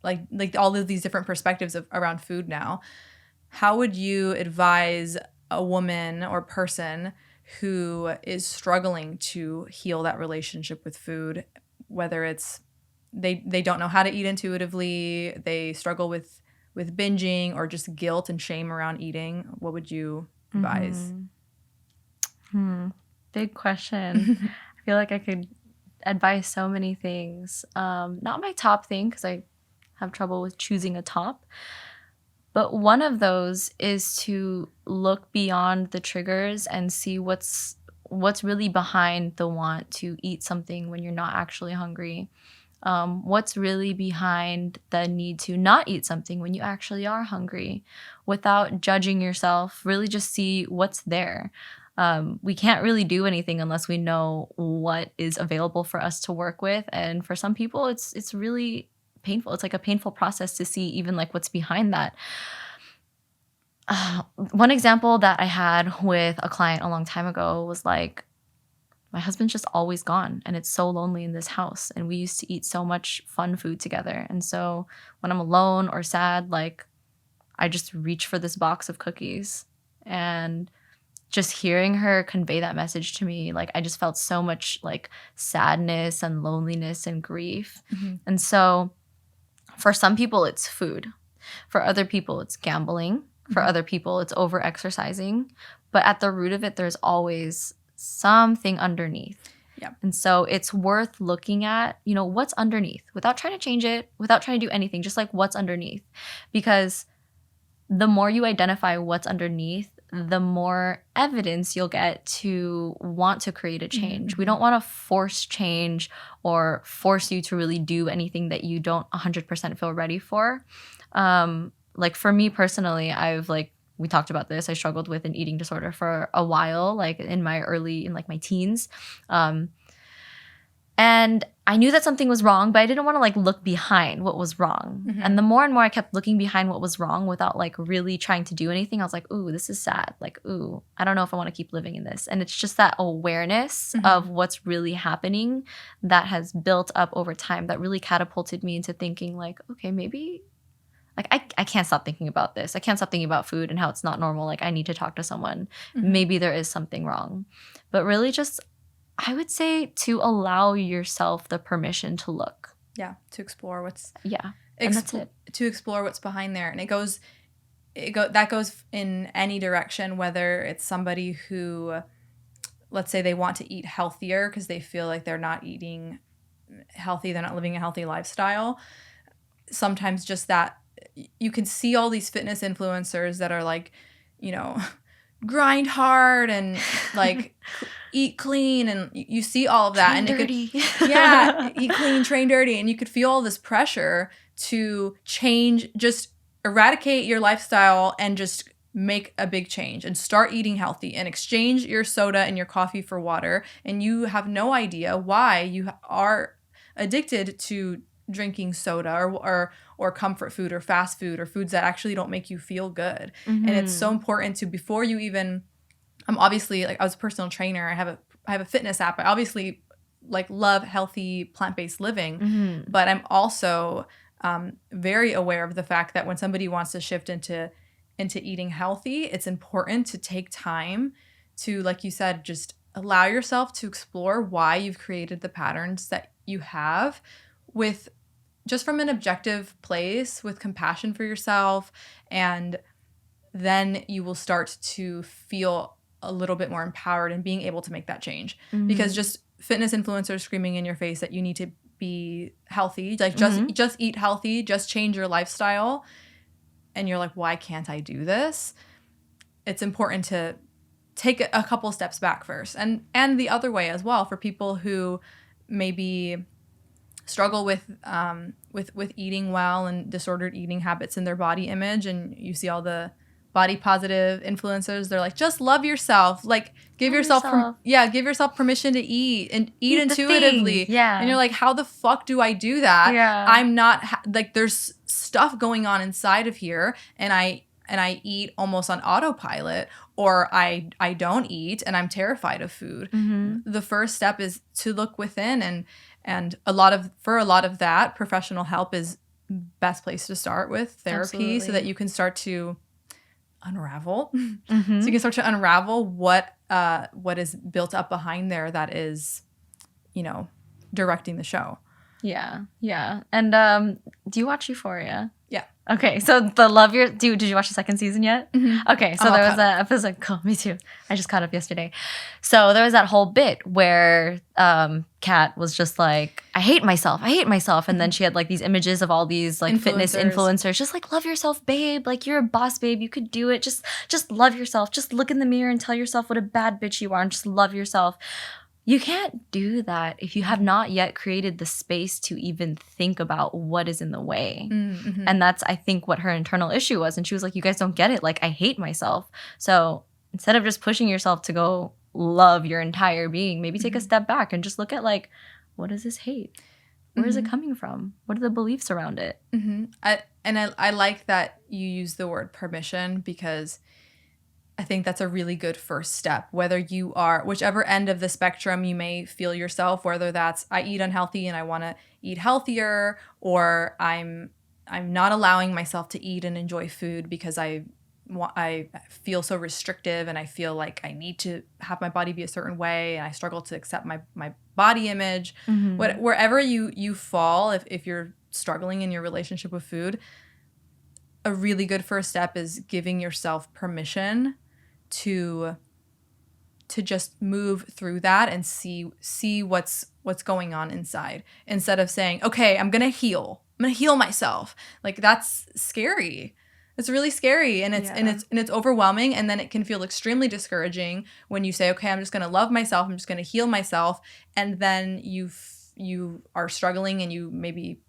B: like all of these different perspectives around food now, how would you advise a woman or person who is struggling to heal that relationship with food, whether it's they don't know how to eat intuitively, they struggle with binging, or just guilt and shame around eating? What would you advise?
A: Big question. I feel like I could advise so many things. Not my top thing, because I have trouble with choosing a top. But one of those is to look beyond the triggers and see what's really behind the want to eat something when you're not actually hungry. What's really behind the need to not eat something when you actually are hungry, without judging yourself. Really just see what's there. We can't really do anything unless we know what is available for us to work with. And for some people, it's really painful. It's like a painful process to see even like what's behind that. One example that I had with a client a long time ago was like, my husband's just always gone and it's so lonely in this house. And we used to eat so much fun food together. And so when I'm alone or sad, like I just reach for this box of cookies. And just hearing her convey that message to me, like I just felt so much like sadness and loneliness and grief. And so for some people, it's food. For other people, it's gambling. For other people, it's over-exercising. But at the root of it, there's always something underneath.
B: Yeah.
A: And so it's worth looking at, what's underneath without trying to change it, without trying to do anything, just like what's underneath. Because the more you identify what's underneath, the more evidence you'll get to want to create a change. We don't want to force change or force you to really do anything that you don't 100% feel ready for. Like for me personally, we talked about this. I struggled with an eating disorder for a while, like in my teens. And I knew that something was wrong, but I didn't want to like look behind what was wrong. And the more and more I kept looking behind what was wrong without like really trying to do anything, I was like, ooh, this is sad. Like, ooh, I don't know if I want to keep living in this. And it's just that awareness of what's really happening that has built up over time that really catapulted me into thinking like, okay, maybe like I can't stop thinking about this. I can't stop thinking about food and how it's not normal. Like I need to talk to someone. Maybe there is something wrong. But really just, I would say to allow yourself the permission to look.
B: Yeah, to explore what's
A: and that's it.
B: To explore what's behind there. And that goes in any direction, whether it's somebody who, let's say they want to eat healthier because they feel like they're not eating healthy, they're not living a healthy lifestyle. Sometimes just that you can see all these fitness influencers that are like, grind hard and like eat clean, and you see all of that.
A: Train
B: and
A: dirty.
B: Eat clean, train dirty, and you could feel all this pressure to change, just eradicate your lifestyle and just make a big change and start eating healthy and exchange your soda and your coffee for water, and you have no idea why you are addicted to drinking soda or comfort food or fast food or foods that actually don't make you feel good. And it's so important to, before you even, I'm obviously like, I was a personal trainer, I have a fitness app, I obviously like love healthy plant-based living, but I'm also very aware of the fact that when somebody wants to shift into eating healthy, it's important to take time to, like you said, just allow yourself to explore why you've created the patterns that you have, with just from an objective place, with compassion for yourself. And then you will start to feel a little bit more empowered in being able to make that change. Because just fitness influencers screaming in your face that you need to be healthy, like just eat healthy, just change your lifestyle, and you're like, why can't I do this? It's important to take a couple steps back first, and the other way as well for people who maybe struggle with eating well and disordered eating habits in their body image, and you see all the body positive influencers. They're like, just love yourself, like give yourself permission to eat and eat intuitively. And you're like, how the fuck do I do that? I'm not like, there's stuff going on inside of here, and I eat almost on autopilot, or I don't eat and I'm terrified of food. The first step is to look within, and a lot of that, professional help is best place to start with, therapy. So that you can start to unravel. So you can start to unravel what is built up behind there that is, directing the show.
A: Yeah. And do you watch Euphoria?
B: Yeah.
A: Okay, so did you watch the second season yet? Okay, so there was that episode. Cool, me too. I just caught up yesterday. So there was that whole bit where Kat was just like, I hate myself, and then she had like these images of all these like fitness influencers, just like, love yourself, babe. Like, you're a boss, babe. You could do it. Just love yourself. Just look in the mirror and tell yourself what a bad bitch you are, and just love yourself. You can't do that if you have not yet created the space to even think about what is in the way. And that's, I think, what her internal issue was. And she was like, you guys don't get it. Like, I hate myself. So instead of just pushing yourself to go love your entire being, maybe take a step back and just look at, like, what is this hate? Where is it coming from? What are the beliefs around it?
B: I like that you use the word permission, because I think that's a really good first step. Whether you are, whichever end of the spectrum you may feel yourself, whether that's I eat unhealthy and I want to eat healthier, or I'm not allowing myself to eat and enjoy food because I feel so restrictive and I feel like I need to have my body be a certain way and I struggle to accept my body image. Wherever you fall, if you're struggling in your relationship with food, a really good first step is giving yourself permission to just move through that and see what's going on inside, instead of saying, okay, I'm gonna heal myself. Like, that's scary. It's really scary, and it's overwhelming, and then it can feel extremely discouraging when you say, okay, I'm just gonna love myself, I'm just gonna heal myself, and then you are struggling and you maybe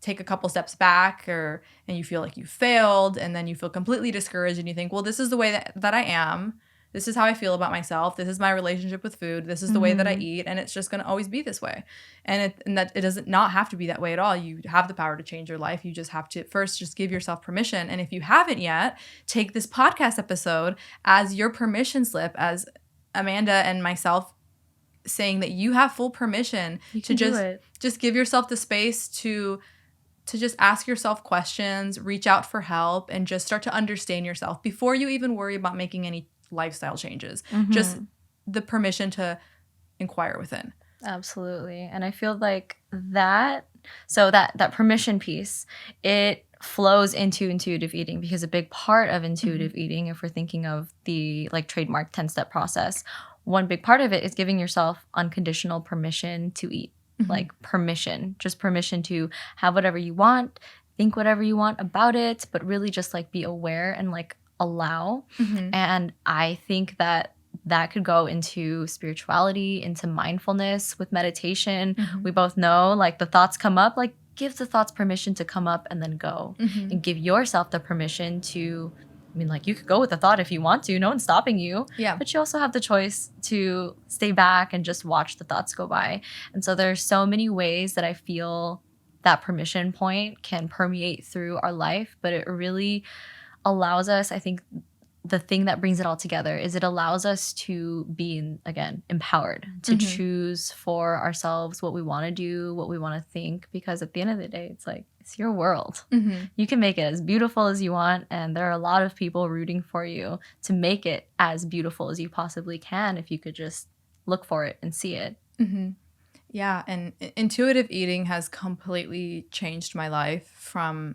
B: take a couple steps back, and you feel like you failed, and then you feel completely discouraged, and you think, well, this is the way that I am. This is how I feel about myself. This is my relationship with food. This is the way that I eat, and it's just going to always be this way. And that it doesn't not have to be that way at all. You have the power to change your life. You just have to first just give yourself permission. And if you haven't yet, take this podcast episode as your permission slip, as Amanda and myself saying that you have full permission to just give yourself the space to just ask yourself questions, reach out for help, and just start to understand yourself before you even worry about making any lifestyle changes. Just the permission to inquire within.
A: Absolutely. And I feel like that permission piece, it flows into intuitive eating, because a big part of intuitive eating, if we're thinking of the like trademark 10-step process, one big part of it is giving yourself unconditional permission to eat. Like just permission to have whatever you want, think whatever you want about it, but really just like be aware and like allow. And I think that could go into spirituality, into mindfulness with meditation. We both know, like, the thoughts come up, like, give the thoughts permission to come up and then go, and give yourself the permission to, I mean, like, you could go with the thought if you want to. No one's stopping you. Yeah. But you also have the choice to stay back and just watch the thoughts go by. And so there's so many ways that I feel that permission point can permeate through our life. But it really allows us, I think, the thing that brings it all together is it allows us to be, again, empowered to choose for ourselves what we want to do, what we want to think. Because at the end of the day, it's like, it's your world. You can make it as beautiful as you want, and there are a lot of people rooting for you to make it as beautiful as you possibly can if you could just look for it and see it.
B: Yeah, and intuitive eating has completely changed my life. From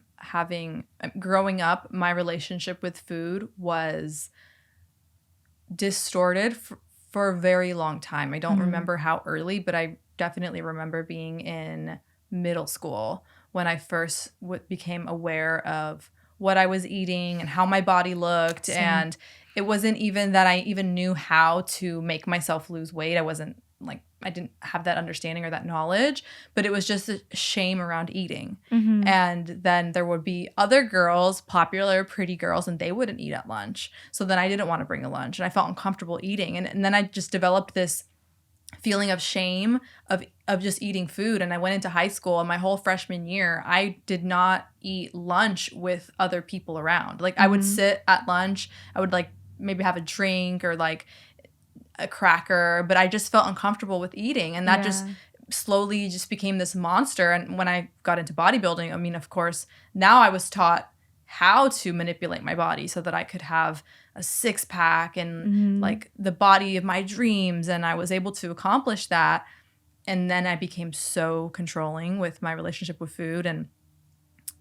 B: growing up, my relationship with food was distorted for a very long time. I don't remember how early, but I definitely remember being in middle school when I first became aware of what I was eating and how my body looked.
A: Same.
B: And it wasn't even that I even knew how to make myself lose weight. I didn't have that understanding or that knowledge, but it was just a shame around eating.
A: Mm-hmm.
B: And then there would be other girls, popular, pretty girls, and they wouldn't eat at lunch. So then I didn't want to bring a lunch, and I felt uncomfortable eating. And then I just developed this feeling of shame of just eating food. And I went into high school, and my whole freshman year, I did not eat lunch with other people around. Like, I would sit at lunch, I would like maybe have a drink or like a cracker, but I just felt uncomfortable with eating, and that just slowly just became this monster. And when I got into bodybuilding, I mean, of course, now I was taught how to manipulate my body so that I could have a six-pack and like the body of my dreams, and I was able to accomplish that. And then I became so controlling with my relationship with food, and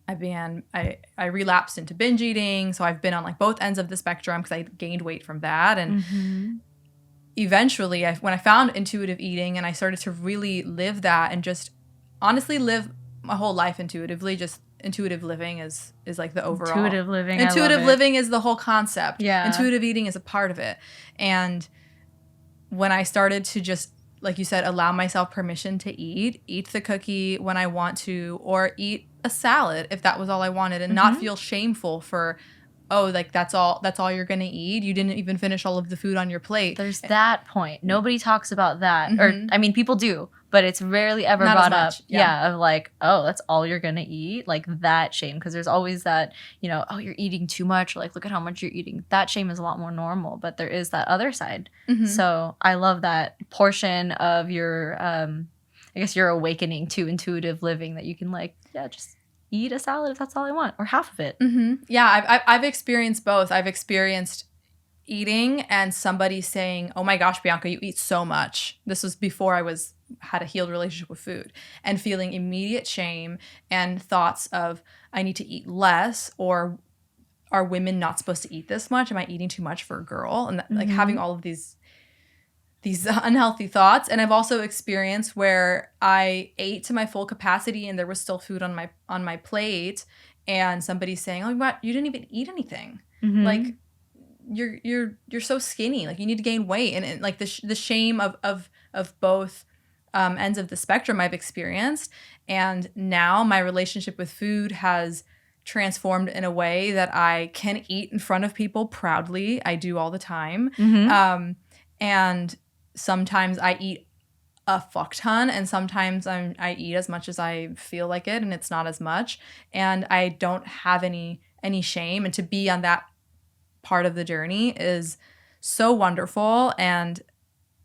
B: I relapsed into binge eating. So I've been on like both ends of the spectrum because I gained weight from that. And eventually, when I found intuitive eating and I started to really live that and just honestly live my whole life intuitively, just intuitive living is like the overall.
A: Intuitive living.
B: Intuitive living is the whole concept.
A: Yeah.
B: Intuitive eating is a part of it. And when I started to just, like you said, allow myself permission to eat the cookie when I want to, or eat a salad if that was all I wanted, and not feel shameful for, oh, like that's all you're gonna eat. You didn't even finish all of the food on your plate.
A: There's that point. Nobody talks about that. Or, I mean, people do, but it's rarely ever
B: Not
A: brought
B: as
A: up.
B: much. Yeah.
A: Of like, oh, that's all you're gonna eat. Like that shame. Because there's always that, you know, oh, you're eating too much. Or like, look at how much you're eating. That shame is a lot more normal, but there is that other side. So I love that portion of your, I guess your awakening to intuitive living, that you can like, yeah, just eat a salad if that's all I want, or half of it.
B: Yeah, I've experienced both. I've experienced eating and somebody saying, "Oh my gosh, Bianca, you eat so much." This was before I had a healed relationship with food, and feeling immediate shame and thoughts of, I need to eat less, or are women not supposed to eat this much? Am I eating too much for a girl? And like having all of these unhealthy thoughts. And I've also experienced where I ate to my full capacity and there was still food on my plate, and somebody saying, "Oh, what? You didn't even eat anything. Like you're so skinny. Like you need to gain weight." And like the shame of both ends of the spectrum I've experienced. And now my relationship with food has transformed in a way that I can eat in front of people proudly. I do all the time. And sometimes I eat a fuck ton, and sometimes I eat as much as I feel like it, and it's not as much. And I don't have any shame. And to be on that part of the journey is so wonderful. And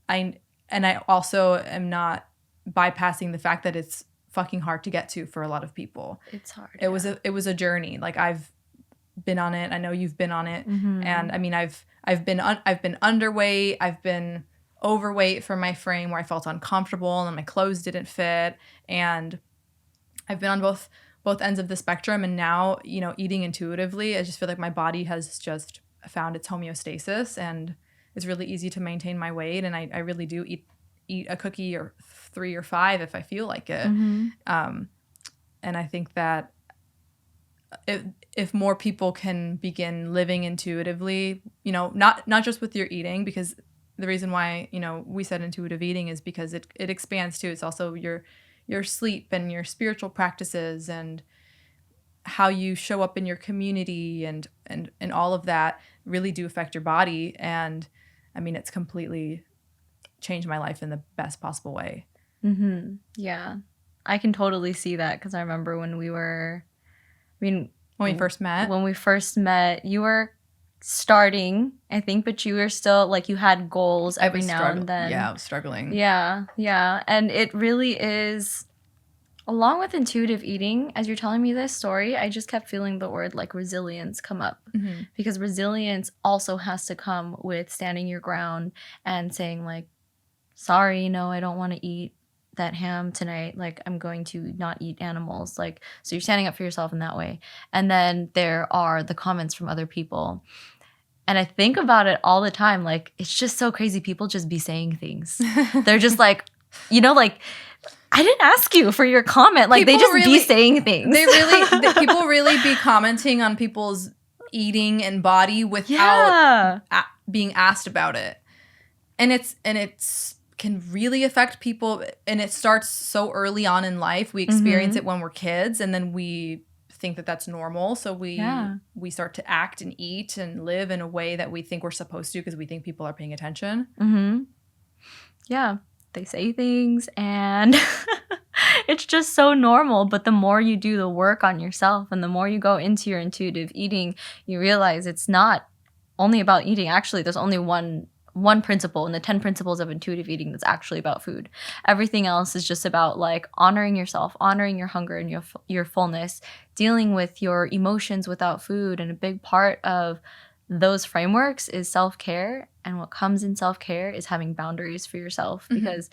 B: I also am not bypassing the fact that it's fucking hard to get to for a lot of people.
A: It's hard.
B: It was a journey. Like I've been on it. I know you've been on it. And I mean, I've been underweight. I've been overweight for my frame where I felt uncomfortable and my clothes didn't fit. And I've been on both ends of the spectrum. And now, you know, eating intuitively, I just feel like my body has just found its homeostasis, and it's really easy to maintain my weight. And I really do eat a cookie or 3 or 5 if I feel like it. And I think that if more people can begin living intuitively, you know, not just with your eating, because the reason why, you know, we said intuitive eating is because it expands too. It's also your sleep and your spiritual practices and how you show up in your community, and all of that really do affect your body. And I mean, it's completely changed my life in the best possible way.
A: Yeah, I can totally see that, because I remember when we first met, you were starting, I think, but you were still like, you had goals every now and then.
B: Yeah, I was struggling.
A: Yeah. And it really is, along with intuitive eating, as you're telling me this story, I just kept feeling the word like resilience come up, because resilience also has to come with standing your ground and saying like, sorry, no, I don't want to eat that ham tonight. Like, I'm going to not eat animals. Like, so you're standing up for yourself in that way. And then there are the comments from other people. And I think about it all the time. Like, it's just so crazy. People just be saying things. They're just like, like, I didn't ask you for your comment. Like, people they just really, be saying things.
B: People really be commenting on people's eating and body without being asked about it. And it's can really affect people, and it starts so early on in life. We experience it when we're kids, and then we think that that's normal. So we start to act and eat and live in a way that we think we're supposed to because we think people are paying attention.
A: Yeah, they say things, and it's just so normal. But the more you do the work on yourself and the more you go into your intuitive eating, you realize it's not only about eating. Actually, there's only one principle in the 10 principles of intuitive eating that's actually about food. Everything else is just about like honoring yourself, honoring your hunger and your fullness, dealing with your emotions without food. And a big part of those frameworks is self-care. And what comes in self-care is having boundaries for yourself. Because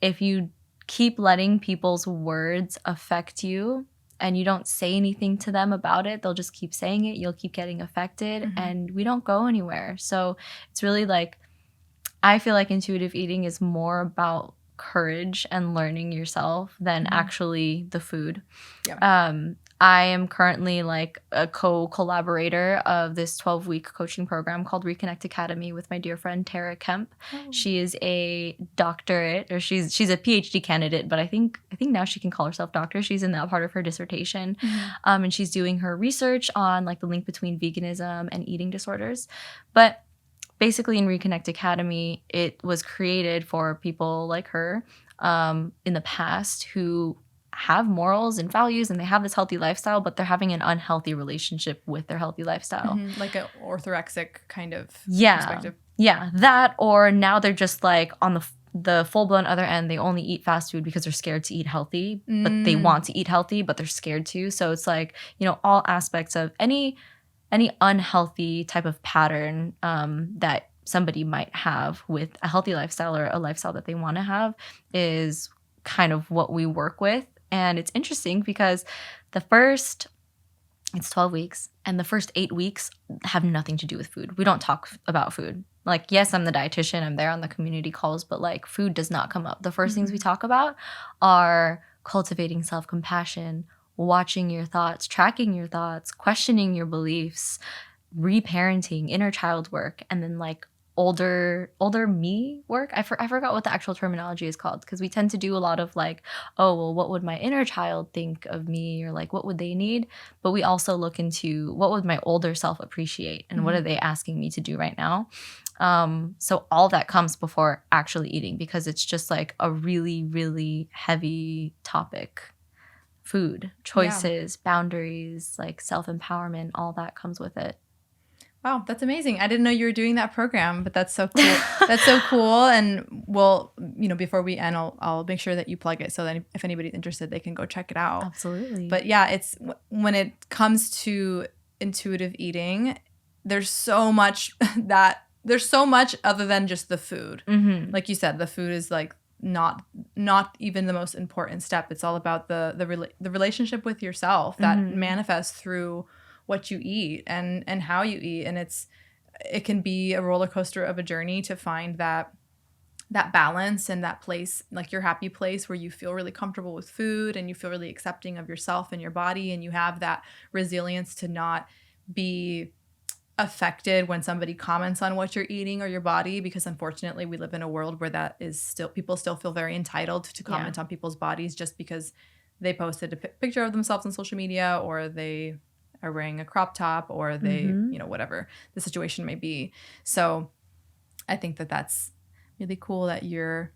A: if you keep letting people's words affect you and you don't say anything to them about it, they'll just keep saying it. You'll keep getting affected, and we don't go anywhere. So it's really like, I feel like intuitive eating is more about courage and learning yourself than actually the food. I am currently like a co-collaborator of this 12-week coaching program called Reconnect Academy with my dear friend Tara Kemp. She is a doctorate, or she's a PhD candidate, but I think now she can call herself doctor. She's in that part of her dissertation, and she's doing her research on like the link between veganism and eating disorders. But basically, in Reconnect Academy, it was created for people like her in the past who have morals and values and they have this healthy lifestyle, but they're having an unhealthy relationship with their healthy lifestyle.
B: Like an orthorexic kind of perspective.
A: Yeah, that, or now they're just like on the full-blown other end, they only eat fast food because they're scared to eat healthy, but they want to eat healthy, but they're scared to. So it's like, all aspects of any unhealthy type of pattern that somebody might have with a healthy lifestyle or a lifestyle that they want to have is kind of what we work with. And it's interesting because it's 12 weeks, and the first 8 weeks have nothing to do with food. We don't talk about food. Like, yes, I'm the dietitian, I'm there on the community calls, but like food does not come up. The first things we talk about are cultivating self-compassion, watching your thoughts, tracking your thoughts, questioning your beliefs, reparenting, inner child work, and then like older me work. I forgot what the actual terminology is called, because we tend to do a lot of like, oh, well, what would my inner child think of me, or like what would they need? But we also look into what would my older self appreciate, and what are they asking me to do right now? So all that comes before actually eating, because it's just like a really, really heavy topic. Food, choices, boundaries, like self-empowerment, all that comes with it.
B: Wow, that's amazing. I didn't know you were doing that program, but that's so cool. That's so cool. And well, before we end, I'll make sure that you plug it so that if anybody's interested, they can go check it out.
A: Absolutely.
B: But yeah, it's when it comes to intuitive eating, there's so much other than just the food. Like you said, the food is like not even the most important step. It's all about the relationship with yourself that manifests through what you eat and how you eat. And it can be a roller coaster of a journey to find that balance and that place, like your happy place where you feel really comfortable with food and you feel really accepting of yourself and your body, and you have that resilience to not be affected when somebody comments on what you're eating or your body, because unfortunately we live in a world where that is still, people still feel very entitled to comment on people's bodies just because they posted a picture of themselves on social media, or they are wearing a crop top, or they, whatever the situation may be. So I think that that's really cool that you're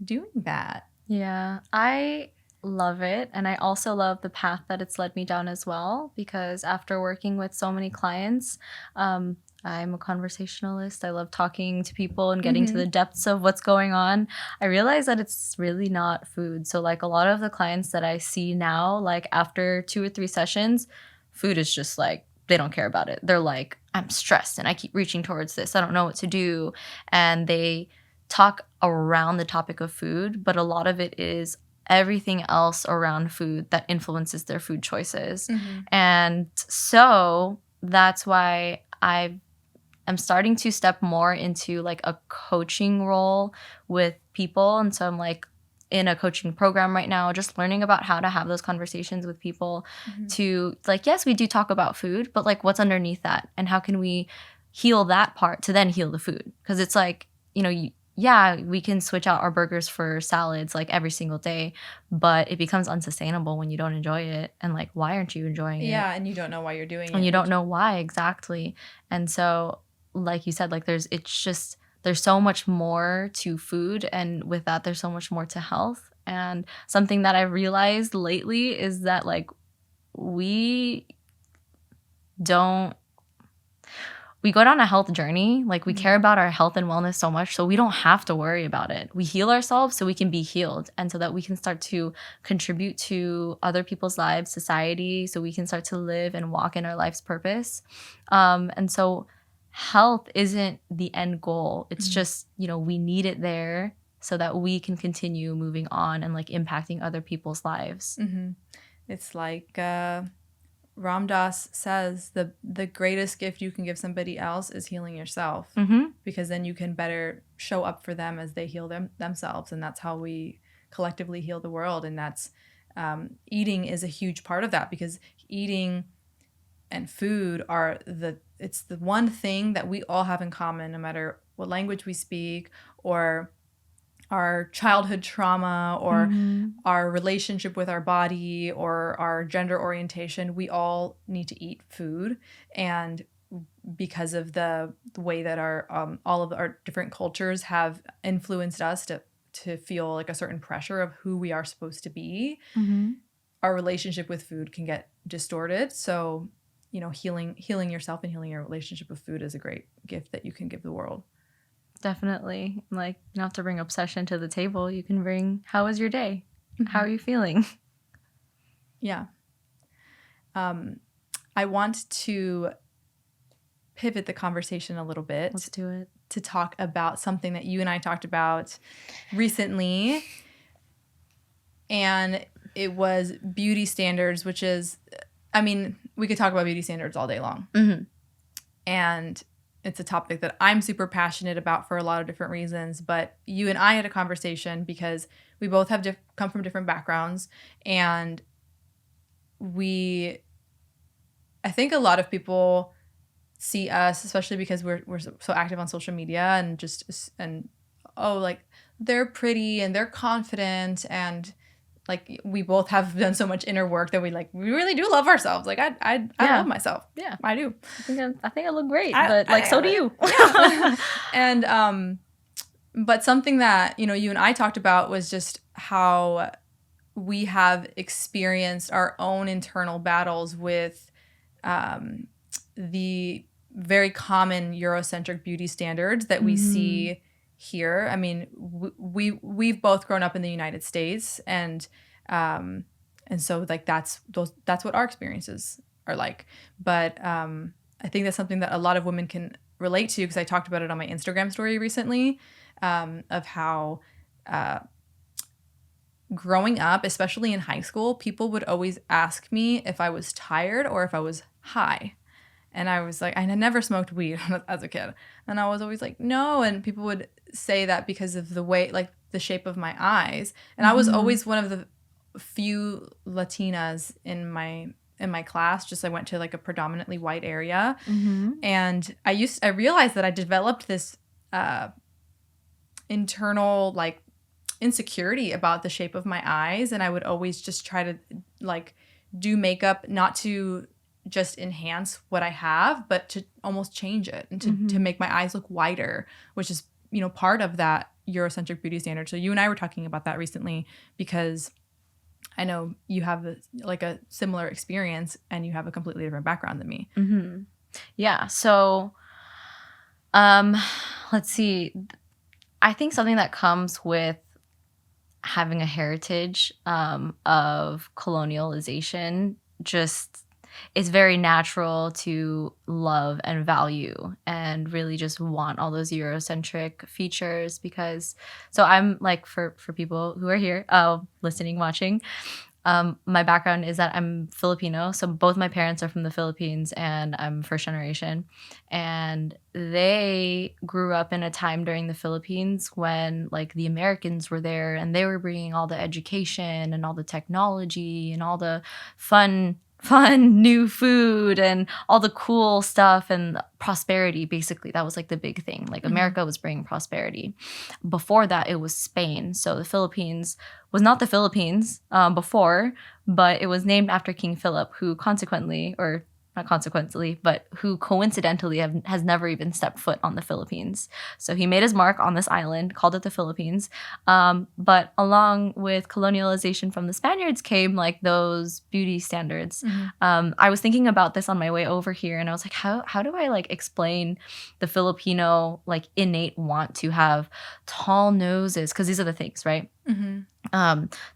B: doing that.
A: Yeah, I love it. And I also love the path that it's led me down as well, because after working with so many clients, I'm a conversationalist. I love talking to people and getting to the depths of what's going on. I realize that it's really not food. So like a lot of the clients that I see now, like after 2 or 3 sessions, food is just like, they don't care about it. They're like, I'm stressed and I keep reaching towards this. I don't know what to do. And they talk around the topic of food, but a lot of it is everything else around food that influences their food choices. And so that's why I'm starting to step more into like a coaching role with people. And so I'm like in a coaching program right now, just learning about how to have those conversations with people to like, yes, we do talk about food, but like what's underneath that and how can we heal that part to then heal the food? Because it's like, you know, yeah, we can switch out our burgers for salads like every single day, but it becomes unsustainable when you don't enjoy it. And like, why aren't you enjoying it?
B: Yeah, and you don't know why you're doing it.
A: And you don't know why exactly. And so, like you said, like there's so much more to food, and with that, there's so much more to health. And something that I've realized lately is that like we go down a health journey. Like we care about our health and wellness so much, so we don't have to worry about it. We heal ourselves so we can be healed, and so that we can start to contribute to other people's lives, society, so we can start to live and walk in our life's purpose. And so health isn't the end goal. It's just, you know, we need it there so that we can continue moving on and like impacting other people's lives.
B: It's like Ram Dass says the greatest gift you can give somebody else is healing yourself, because then you can better show up for them as they heal themselves, and that's how we collectively heal the world. And that's eating is a huge part of that, because eating and food it's the one thing that we all have in common, no matter what language we speak or our childhood trauma or our relationship with our body or our gender orientation. We all need to eat food. And because of the way that our all of our different cultures have influenced us to feel like a certain pressure of who we are supposed to be, our relationship with food can get distorted. So, you know, healing yourself and healing your relationship with food is a great gift that you can give the world.
A: Definitely. Like, you don't have to bring obsession to the table. You can bring, how was your day? How are you feeling?
B: Yeah. I want to pivot the conversation a little bit.
A: Let's do it.
B: To talk about something that you and I talked about recently. And it was beauty standards, which is, I mean, we could talk about beauty standards all day long. And it's a topic that I'm super passionate about for a lot of different reasons. But you and I had a conversation because we both have come from different backgrounds. And I think a lot of people see us, especially because we're so active on social media like they're pretty and they're confident, and like we both have done so much inner work that we really do love ourselves. Like I love myself. Yeah, I do.
A: I think I look great, but so do you.
B: Yeah. And but something that, you know, you and I talked about was just how we have experienced our own internal battles with the very common Eurocentric beauty standards that we see here. I mean, we've both grown up in the United States, and so like that's what our experiences are like. But I think that's something that a lot of women can relate to, because I talked about it on my Instagram story recently, of how growing up, especially in high school, people would always ask me if I was tired or if I was high. And I was like, I never smoked weed as a kid. And I was always like, no. And people would say that because of the way, like the shape of my eyes. And I was always one of the few Latinas in my class. Just I went to like a predominantly white area. And I realized that I developed this internal like insecurity about the shape of my eyes. And I would always just try to like do makeup, not to just enhance what I have, but to almost change it and to make my eyes look wider, which is, you know, part of that Eurocentric beauty standard. So you and I were talking about that recently, because I know you have a similar experience and you have a completely different background than me.
A: Yeah. So, let's see. I think something that comes with having a heritage of colonialization, just it's very natural to love and value and really just want all those Eurocentric features, because so I'm like, for people who are here listening, watching, My background is that I'm Filipino. So both my parents are from the Philippines and I'm first generation. And they grew up in a time during the Philippines when like the Americans were there and they were bringing all the education and all the technology and all the fun new food and all the cool stuff and prosperity. Basically, that was like the big thing. Like America was bringing prosperity. Before that, it was Spain. So the Philippines was not the Philippines before, but it was named after King Philip, who consequently, or not consequently, but who coincidentally has never even stepped foot on the Philippines. So he made his mark on this island, called it the Philippines. But along with colonialization from the Spaniards came like those beauty standards. I was thinking about this on my way over here, and I was like, how do I like explain the Filipino like innate want to have tall noses? Because these are the things, right?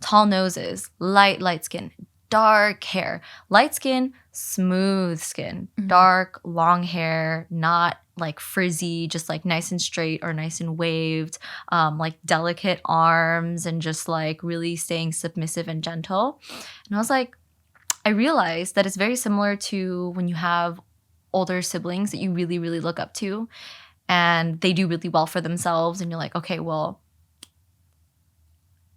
A: Tall noses, light skin, dark hair, light skin, smooth skin, dark, long hair, not like frizzy, just like nice and straight or nice and waved, like delicate arms and just like really staying submissive and gentle. And I was like, I realized that it's very similar to when you have older siblings that you really, really look up to and they do really well for themselves. And you're like, okay, well,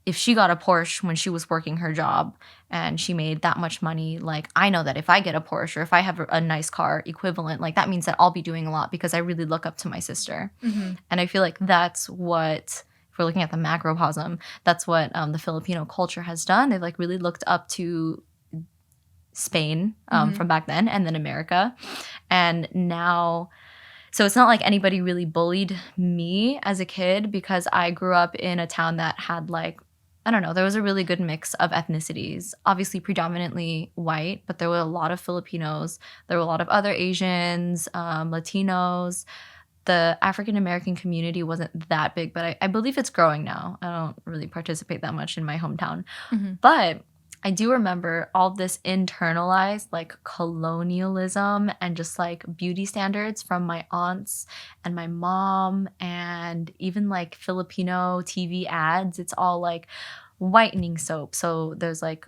A: if she got a Porsche when she was working her job and she made that much money, like I know that if I get a Porsche or if I have a nice car equivalent, like that means that I'll be doing a lot because I really look up to my sister. And I feel like that's what, if we're looking at the macrocosm, that's what the Filipino culture has done. They've like really looked up to Spain from back then and then America. And now, so it's not like anybody really bullied me as a kid because I grew up in a town that had like, I don't know, there was a really good mix of ethnicities, obviously predominantly white, but there were a lot of Filipinos. There were a lot of other Asians, Latinos. The African-American community wasn't that big, but I believe it's growing now. I don't really participate that much in my hometown. But I do remember all this internalized like colonialism and just like beauty standards from my aunts and my mom and even like Filipino TV ads. It's all like whitening soap. So there's like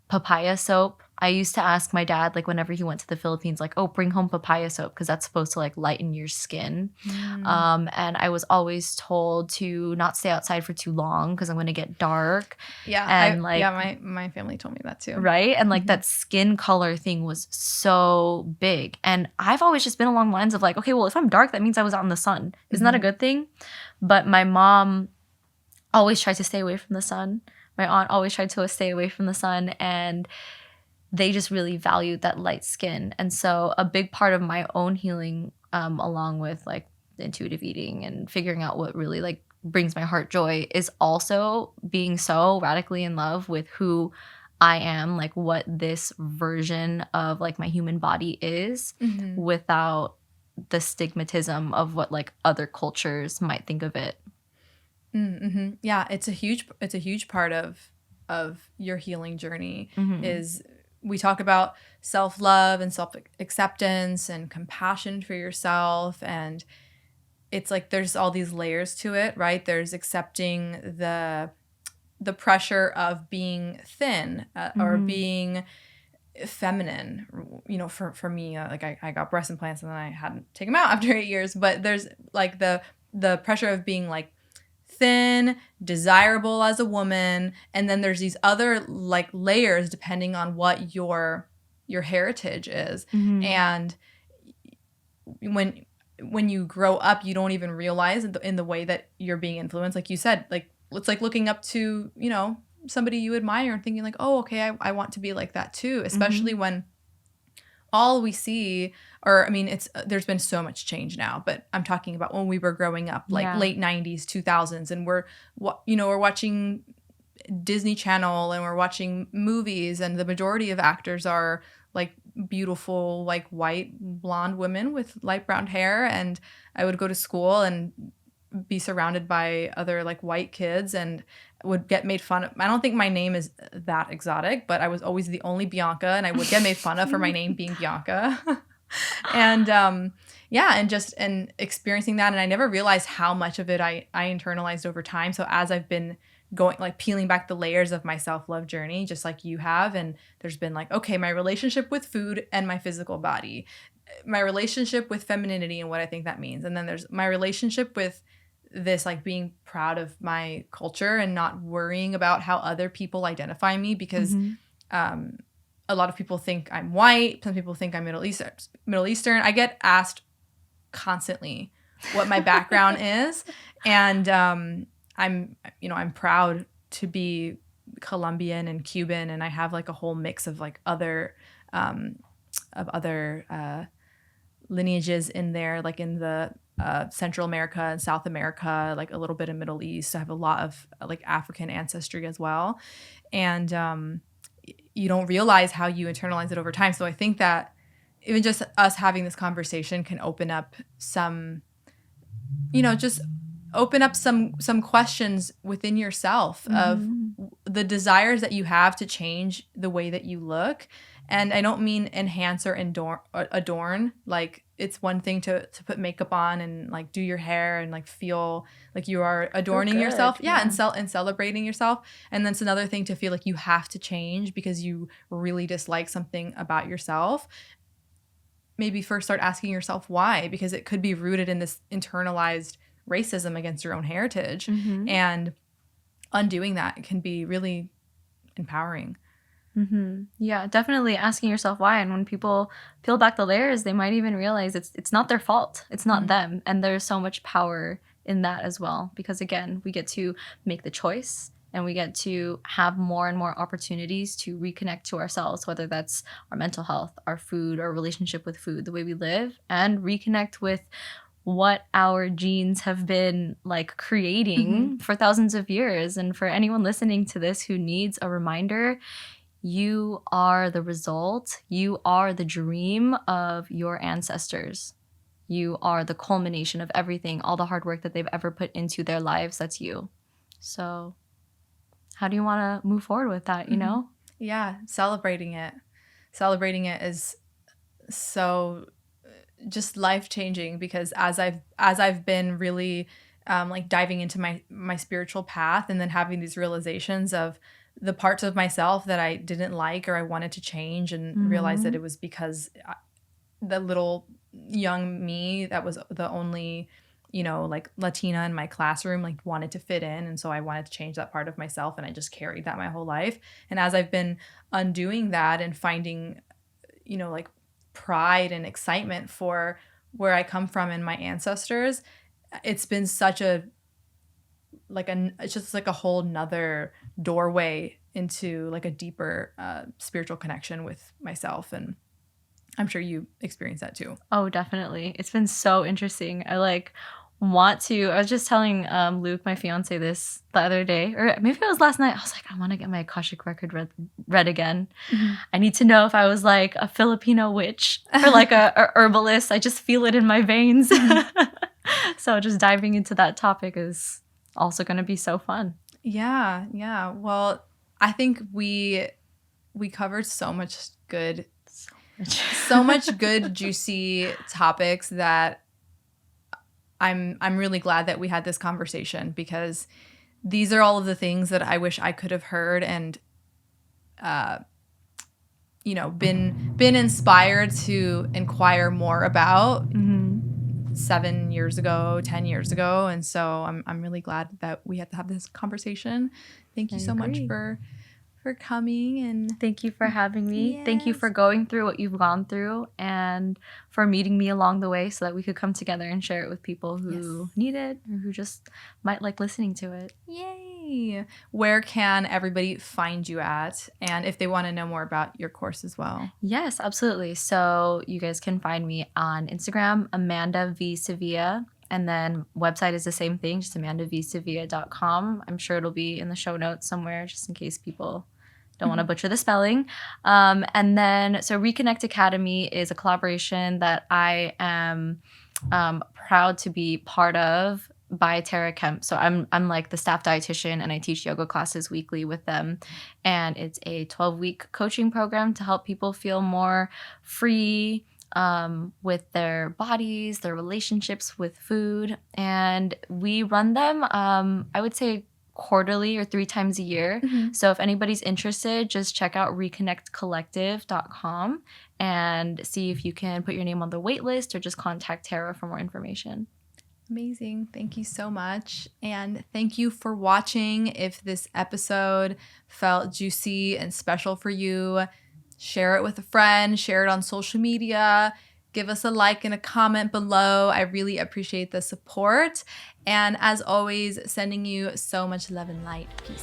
A: papaya soap. I used to ask my dad like whenever he went to the Philippines like, oh, bring home papaya soap because that's supposed to like lighten your skin. And I was always told to not stay outside for too long because I'm going to get dark. And
B: my family told me that too.
A: Right? And like that skin color thing was so big. And I've always just been along the lines of like, okay, well, if I'm dark, that means I was out in the sun. Isn't that a good thing? But my mom always tried to stay away from the sun. My aunt always tried to stay away from the sun, and they just really valued that light skin. And so a big part of my own healing, along with like intuitive eating and figuring out what really like brings my heart joy, is also being so radically in love with who I am, like what this version of like my human body is, without the stigmatism of what like other cultures might think of it.
B: Yeah, it's a huge part of your healing journey. Is we talk about self-love and self-acceptance and compassion for yourself, and it's like there's all these layers to it, right? There's accepting the pressure of being thin or being feminine. You know, for me, like I got breast implants and then I hadn't taken them out after 8 years, but there's like the pressure of being like thin, desirable as a woman, and then there's these other like layers depending on what your heritage is. And when you grow up, you don't even realize in the way that you're being influenced, like you said, like it's like looking up to, you know, somebody you admire and thinking like, oh, okay, I want to be like that too, especially when all we see, or I mean, there's been so much change now, but I'm talking about when we were growing up, like late 90s, 2000s, and we're watching Disney Channel and we're watching movies, and the majority of actors are like beautiful, like white, blonde women with light brown hair. And I would go to school and be surrounded by other like white kids and would get made fun of. I don't think my name is that exotic, but I was always the only Bianca, and I would get made fun of for my name being Bianca. And and experiencing that, and I never realized how much of it I internalized over time. So as I've been going like peeling back the layers of my self-love journey, just like you have. And there's been like, okay, my relationship with food and my physical body, my relationship with femininity and what I think that means. And then there's my relationship with this, like being proud of my culture and not worrying about how other people identify me, because a lot of people think I'm white. Some people think I'm Middle Eastern. I get asked constantly what my background is. And I'm proud to be Colombian and Cuban, and I have like a whole mix of like other lineages in there, like in the Central America and South America, like a little bit of Middle East. I have a lot of like African ancestry as well. And you don't realize how you internalize it over time. So I think that even just us having this conversation can open up some, just open up some questions within yourself of the desires that you have to change the way that you look. And I don't mean enhance or adorn. Like, it's one thing to put makeup on and like do your hair and like feel like you are adorning yourself. Yeah. And celebrating yourself. And then it's another thing to feel like you have to change because you really dislike something about yourself. Maybe first start asking yourself why, because it could be rooted in this internalized racism against your own heritage. And undoing that can be really empowering.
A: Yeah, definitely asking yourself why. And when people peel back the layers, they might even realize it's not their fault. It's not them. And there's so much power in that as well. Because again, we get to make the choice and we get to have more and more opportunities to reconnect to ourselves, whether that's our mental health, our food, our relationship with food, the way we live, and reconnect with what our genes have been like creating for thousands of years. And for anyone listening to this who needs a reminder, you are the result. You are the dream of your ancestors. You are the culmination of everything, all the hard work that they've ever put into their lives. That's you. So how do you want to move forward with that, you know?
B: Yeah, celebrating it. Celebrating it is so just life-changing, because as I've been really like diving into my spiritual path and then having these realizations of the parts of myself that I didn't like or I wanted to change, and realize that it was because the little young me that was the only, like Latina in my classroom, like wanted to fit in. And so I wanted to change that part of myself, and I just carried that my whole life. And as I've been undoing that and finding, like pride and excitement for where I come from and my ancestors, it's been such it's just like a whole nother doorway into like a deeper spiritual connection with myself. And I'm sure you experience that too.
A: Oh, definitely. It's been so interesting. I was just telling Luke, my fiance, this the other day, or maybe it was last night. I was like, I want to get my Akashic record read again. I need to know if I was like a Filipino witch or like a herbalist. I just feel it in my veins. So just diving into that topic is also going to be so fun.
B: Yeah. Well, I think we covered so much good, so much good, juicy topics that I'm really glad that we had this conversation, because these are all of the things that I wish I could have heard and been inspired to inquire more about 7 years ago, 10 years ago. And so I'm really glad that we had to have this conversation. Thank you so much for coming, and
A: thank you for having me.
B: Yes.
A: Thank you for going through what you've gone through, and for meeting me along the way so that we could come together and share it with people who need it or who just might like listening to it.
B: Yay! Where can everybody find you at, and if they want to know more about your course as well?
A: Yes, absolutely. So you guys can find me on Instagram, Amanda V Sevilla. And then website is the same thing, just amandavsevilla.com. I'm sure it'll be in the show notes somewhere, just in case people don't want to butcher the spelling. And then, so Reconnect Academy is a collaboration that I am proud to be part of by Tara Kemp. So I'm like the staff dietitian, and I teach yoga classes weekly with them. And it's a 12-week coaching program to help people feel more free with their bodies, their relationships with food. And we run them, I would say, quarterly or 3 times a year. So if anybody's interested, just check out reconnectcollective.com and see if you can put your name on the wait list or just contact Tara for more information.
B: Amazing. Thank you so much. And thank you for watching. If this episode felt juicy and special for you, share it with a friend, share it on social media, give us a like and a comment below. I really appreciate the support. And as always, sending you so much love and light. Peace.